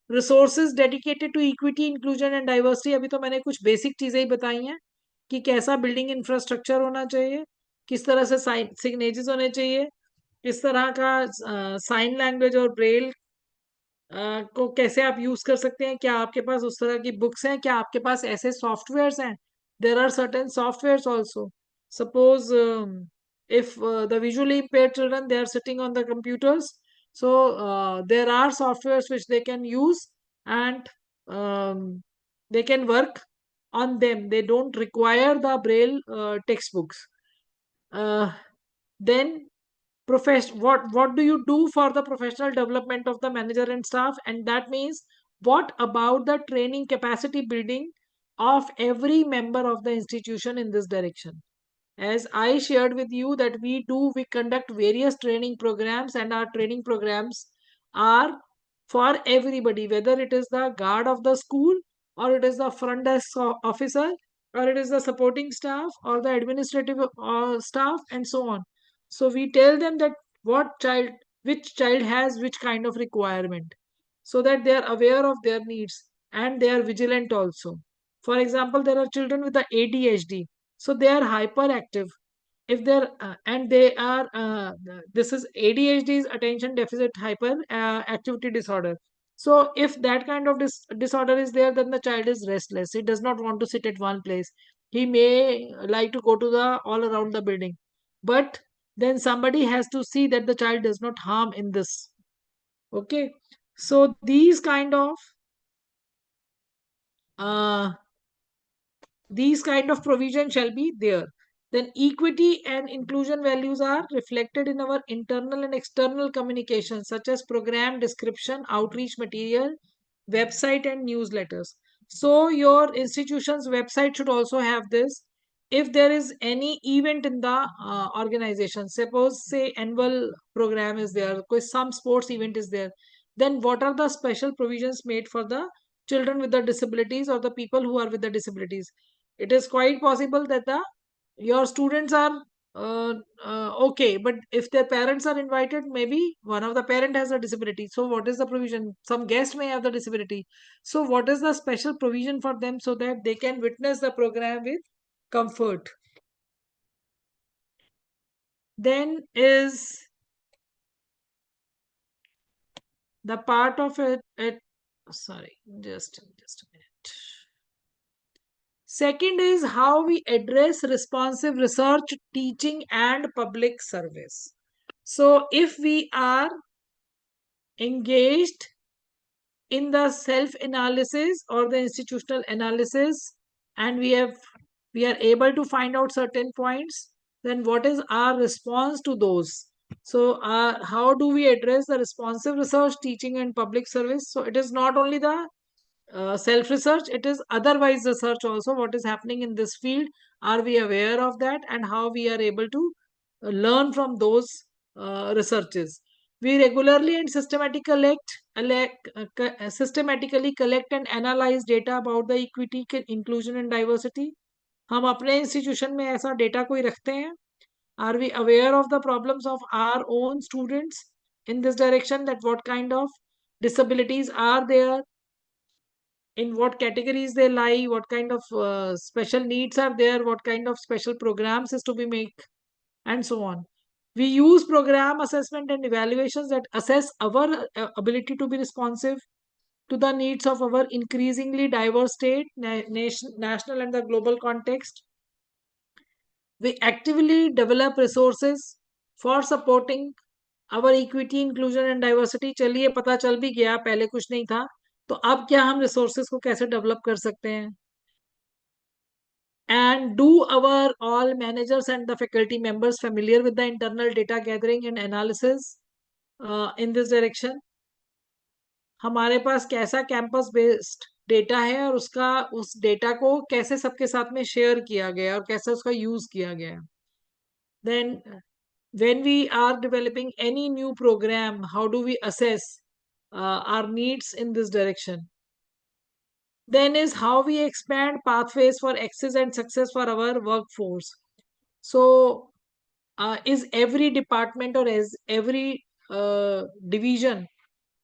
Speaker 3: Resources dedicated to equity, inclusion and diversity, अभी तो मैंने कुछ बेसिक चीजें ही बताई हैं कि कैसा बिल्डिंग इंफ्रास्ट्रक्चर होना चाहिए, किस तरह से सिग्नेचर्स होने चाहिए, किस तरह का साइन लैंग्वेज और ब्रेल को कैसे आप यूज कर सकते हैं, क्या आपके पास उस तरह की बुक्स हैं, क्या आपके पास ऐसे सॉफ्टवेयर्स हैं. There are certain softwares also. Suppose if the visually impaired children, they are sitting on the computers, so there are softwares which they can use and they can work on them. They don't require the braille textbooks. Then what do you do for the professional development of the manager and staff, and that means what about the training capacity building of every member of the institution in this direction. As I shared with you that we conduct various training programs, and our training programs are for everybody, whether it is the guard of the school or it is the front desk officer or it is the supporting staff or the administrative staff and so on. So we tell them that which child has which kind of requirement, so that they are aware of their needs and they are vigilant also. For example, there are children with the ADHD, so they are hyperactive. If they're and they are this is ADHD is attention deficit hyper activity disorder. So if that kind of disorder is there, then the child is restless. He does not want to sit at one place. He may like to go to the all around the building, but then somebody has to see that the child does not harm in this. Okay, so these kind of uh, These kind of provision shall be there. Then equity and inclusion values are reflected in our internal and external communications, such as program description, outreach material, website, and newsletters. So your institution's website should also have this. If there is any event in the organization, suppose say annual program is there, some sports event is there, then what are the special provisions made for the children with the disabilities or the people who are with the disabilities? It is quite possible that your students are okay, but if their parents are invited, maybe one of the parent has a disability. So what is the provision? Some guest may have the disability. So what is the special provision for them so that they can witness the program with comfort? Then is the part of it, sorry, just a minute. Second is how we address responsive research, teaching, and public service. So if we are engaged in the self analysis or the institutional analysis, and we are able to find out certain points, then what is our response to those? So how do we address the responsive research, teaching, and public service? So it is not only the self research, it is otherwise research also. What is happening in this field, are we aware of that, and how we are able to learn from those researches? We regularly and systematically collect and analyze data about the equity, inclusion and diversity. हम अपने institution में ऐसा data कोई रखते हैं? Are we aware of the problems of our own students in this direction, that what kind of disabilities are there, in what categories they lie, what kind of special needs are there, what kind of special programs is to be made, and so on. We use program assessment and evaluations that assess our ability to be responsive to the needs of our increasingly diverse state, national and the global context. We actively develop resources for supporting our equity, inclusion and diversity. चलिए पता चल भी गया, पहले कुछ नहीं था, तो अब क्या हम रिसोर्सेस को कैसे डेवलप कर सकते हैं? And do our all managers and the faculty members familiar with the internal data gathering and analysis in this direction? हमारे पास कैसा कैंपस बेस्ड डेटा है और उस डेटा को कैसे सबके साथ में शेयर किया गया और कैसे उसका यूज किया गया? Then when we are developing any new program, how do we assess our needs in this direction? Then is how we expand pathways for access and success for our workforce. So is every department or is every division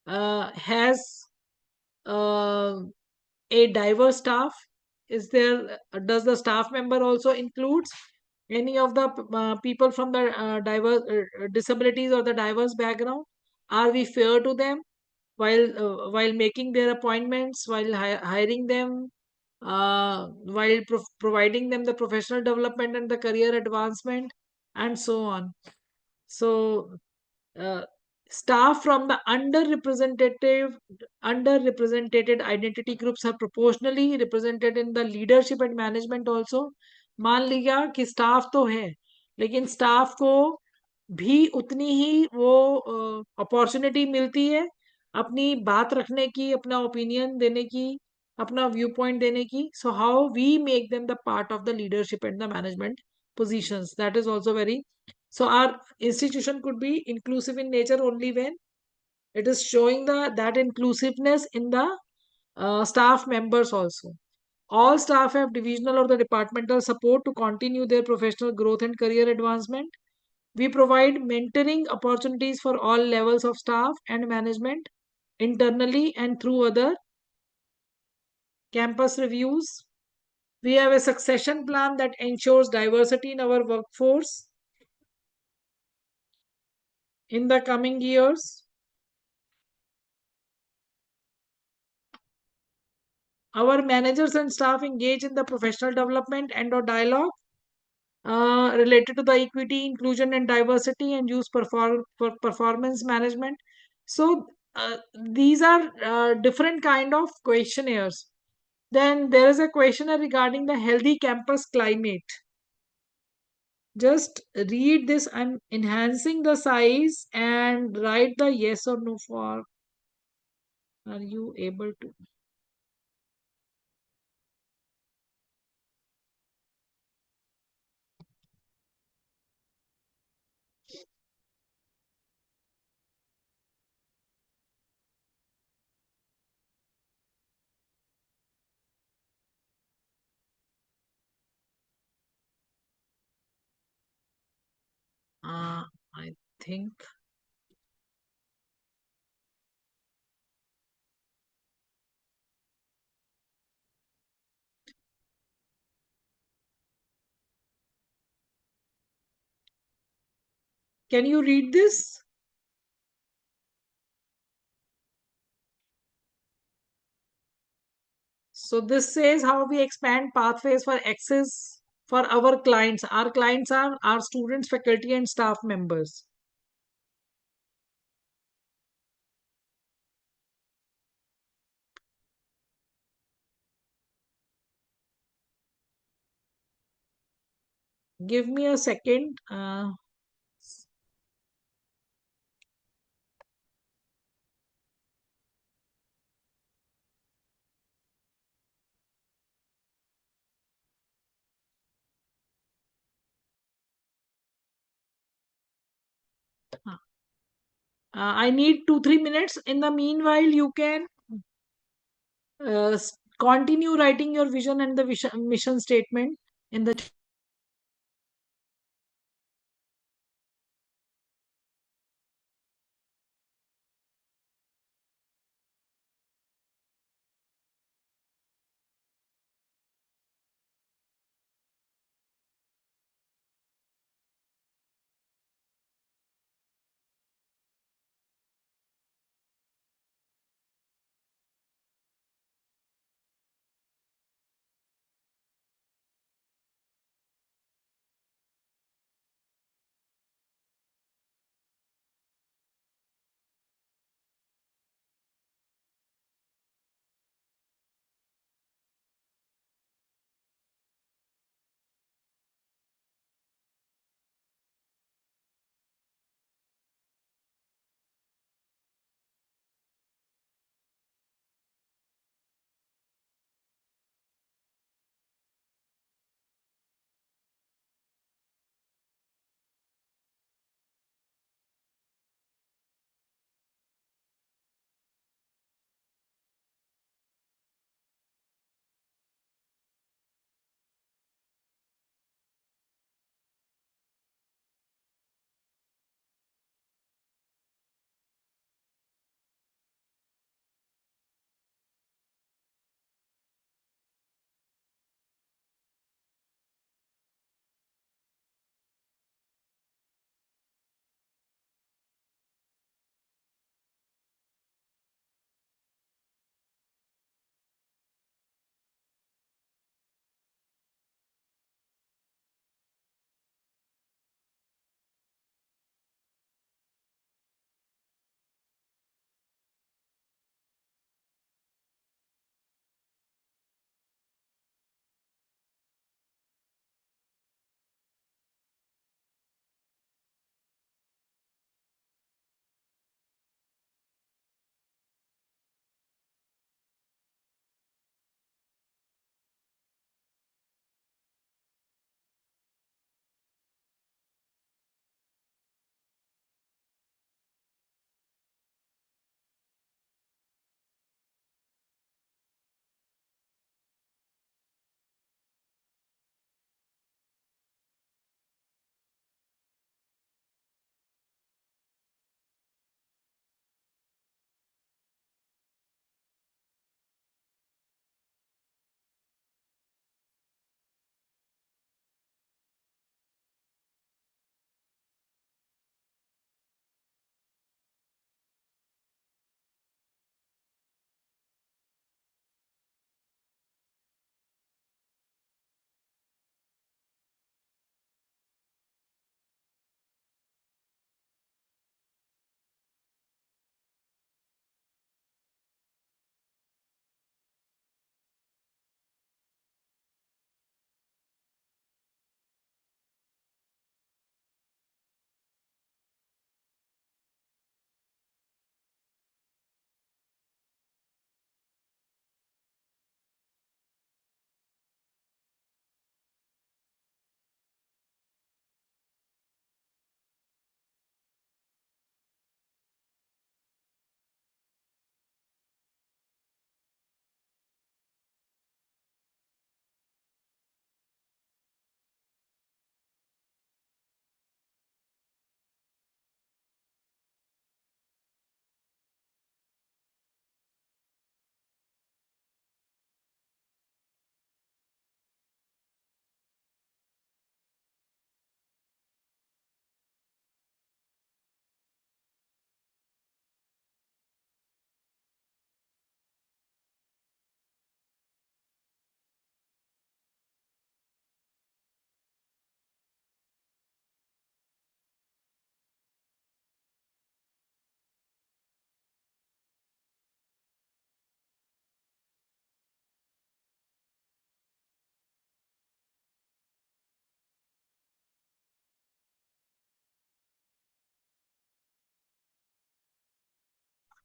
Speaker 3: has a diverse staff? Is there, does the staff member also includes any of the people from the diverse disabilities or the diverse background? Are we fair to them while making their appointments, while hiring them, while providing them the professional development and the career advancement, and so on? So uh, staff from the underrepresented identity groups are proportionally represented in the leadership and management also. मान लिया कि staff तो है, लेकिन staff को भी उतनी ही वो अपॉर्चुनिटी मिलती है अपनी बात रखने की, अपना ओपिनियन देने की, अपना व्यू पॉइंट देने की. So how we make them the part of the leadership and the management positions, that is also very. So our institution could be inclusive in nature only when it is showing that inclusiveness in the staff members also. All staff have divisional or the departmental support to continue their professional growth and career advancement. We provide mentoring opportunities for all levels of staff and management internally and through other campus reviews. We have a succession plan that ensures diversity in our workforce in the coming years. Our managers and staff engage in the professional development and or dialogue related to the equity, inclusion and diversity, and use for performance management. So these are different kind of questionnaires. Then there is a question regarding the healthy campus climate. Just read this. I'm enhancing the size and write the yes or no for. Are you able to? I think. Can you read this? So this says how we expand pathways for access for our clients. Our clients are our students, faculty, and staff members. Give me a second. I need 2-3 minutes. In the meanwhile, you can continue writing your vision and the mission statement in the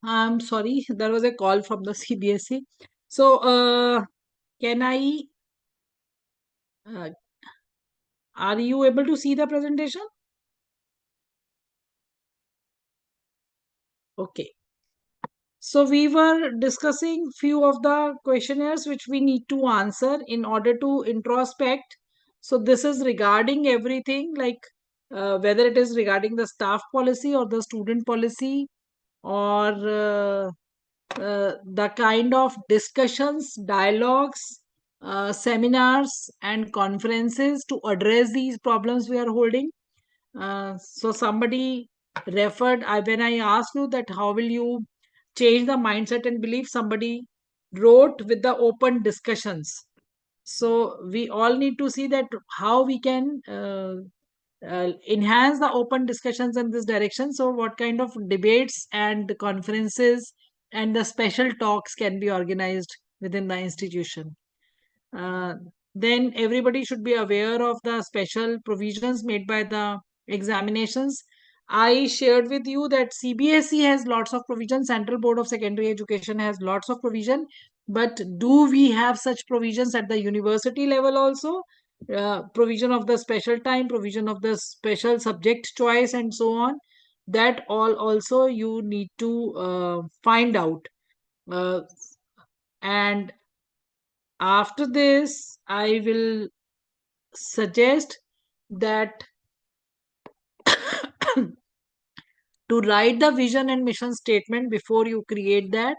Speaker 3: I'm sorry, there was a call from the CBSE. So, can I, uh, are you able to see the presentation? Okay. So we were discussing few of the questionnaires which we need to answer in order to introspect. So this is regarding everything like whether it is regarding the staff policy or the student policy or the kind of discussions, dialogues, seminars and conferences to address these problems we are holding. So somebody referred, when I asked you that how will you change the mindset and belief, somebody wrote with the open discussions. So we all need to see that how we can enhance the open discussions in this direction. So what kind of debates and conferences and the special talks can be organized within the institution. Uh, then everybody should be aware of the special provisions made by the examinations. I shared with you that CBSE has lots of provision, Central Board of Secondary Education has lots of provision, but do we have such provisions at the university level also? Provision of the special time, provision of the special subject choice, and so on. That all also you need to find out. Uh, and after this, I will suggest that to write the vision and mission statement before you create that.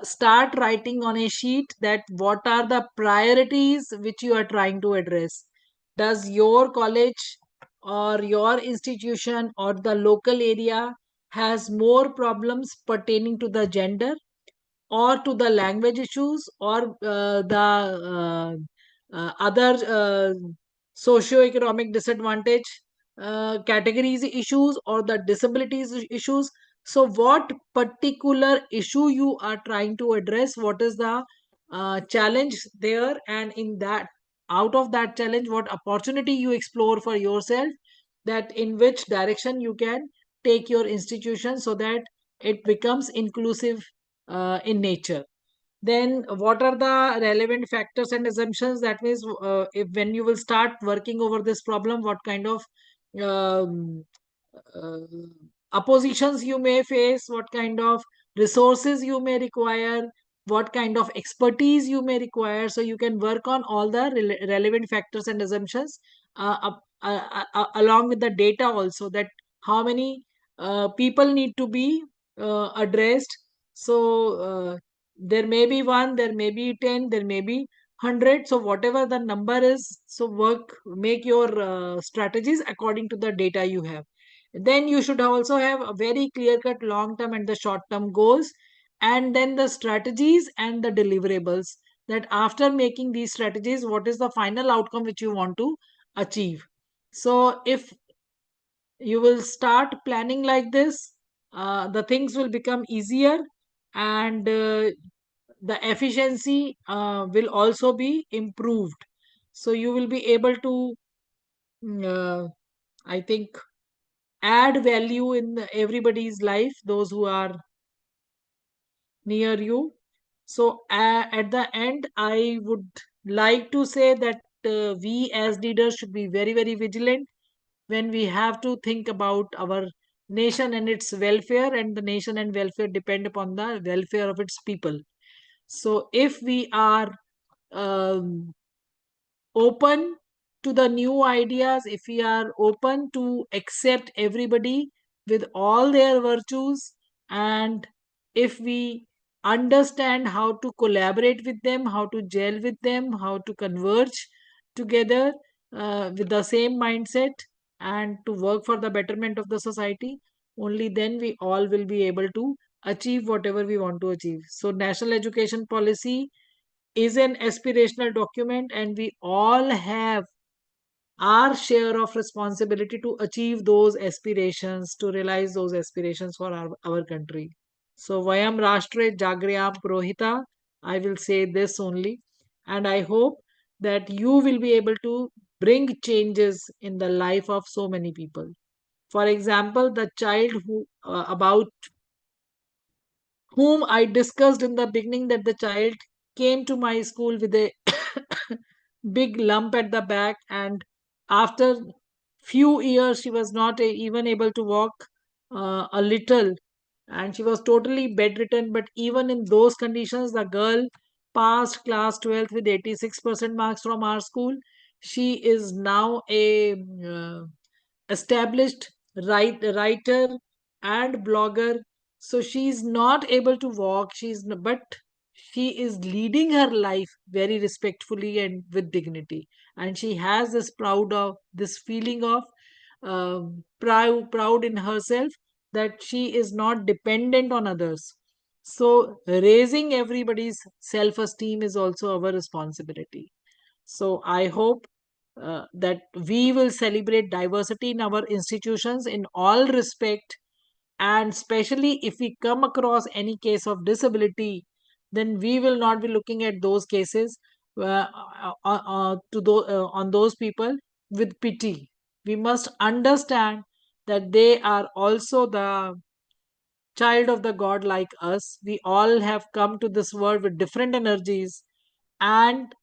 Speaker 3: Start writing on a sheet that what are the priorities which you are trying to address. Does your college or your institution or the local area has more problems pertaining to the gender or to the language issues or the other socio-economic disadvantage categories issues or the disabilities issues? So what particular issue you are trying to address, what is the challenge there, and in that, out of that challenge, what opportunity you explore for yourself, that in which direction you can take your institution so that it becomes inclusive in nature. Then what are the relevant factors and assumptions? That means if when you will start working over this problem, what kind of um, uh, oppositions you may face, what kind of resources you may require, what kind of expertise you may require. So you can work on all the relevant factors and assumptions along with the data also, that how many people need to be addressed. So there may be one, there may be 10, there may be 100. So whatever the number is, so make your strategies according to the data you have. Then you should also have a very clear cut long term and the short term goals, and then the strategies and the deliverables, that after making these strategies, what is the final outcome which you want to achieve. So if you will start planning like this, the things will become easier, and the efficiency will also be improved. So you will be able to, I think, add value in everybody's life, those who are near you. So at the end, I would like to say that we as leaders should be very, very vigilant when we have to think about our nation and its welfare, and the nation and welfare depend upon the welfare of its people. So if we are um, open to the new ideas, if we are open to accept everybody with all their virtues, and if we understand how to collaborate with them, how to gel with them, how to converge together with the same mindset and to work for the betterment of the society, only then we all will be able to achieve whatever we want to achieve. So national education policy is an aspirational document, and we all have our share of responsibility to achieve those aspirations, to realize those aspirations for our country. So Vayam Rashtre Jagrayam Prohita, I will say this only, and I hope that you will be able to bring changes in the life of so many people. For example, the child who about whom I discussed in the beginning, that the child came to my school with a big lump at the back, and after few years she was not even able to walk a little, and she was totally bedridden. But even in those conditions, the girl passed class 12th with 86% marks from our school. She is now a established writer and blogger. So she's not able to walk, but she is leading her life very respectfully and with dignity, and she has this feeling of proud in herself, that she is not dependent on others. So raising everybody's self esteem is also our responsibility. So I hope that we will celebrate diversity in our institutions in all respect, and especially if we come across any case of disability, then we will not be looking at those cases on those people with pity. We must understand that they are also the child of the God like us. We all have come to this world with different energies, and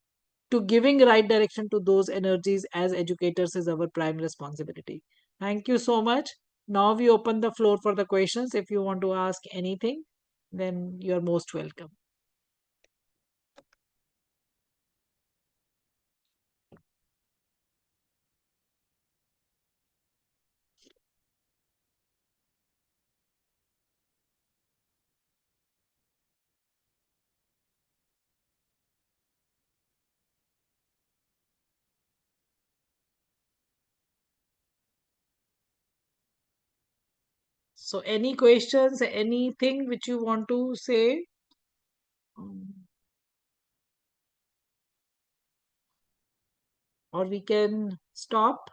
Speaker 3: to giving right direction to those energies as educators is our prime responsibility. Thank you so much. Now we open the floor for the questions. If you want to ask anything, then you're most welcome. So any questions, anything which you want to say? Or we can stop.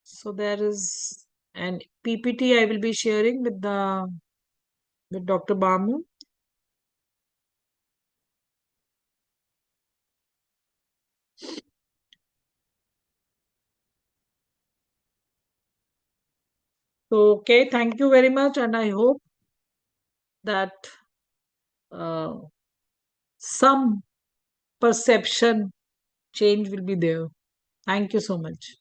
Speaker 3: So there is an PPT I will be sharing with Dr. Bamu. So okay, thank you very much, and I hope that uh, some perception change will be there. Thank you so much.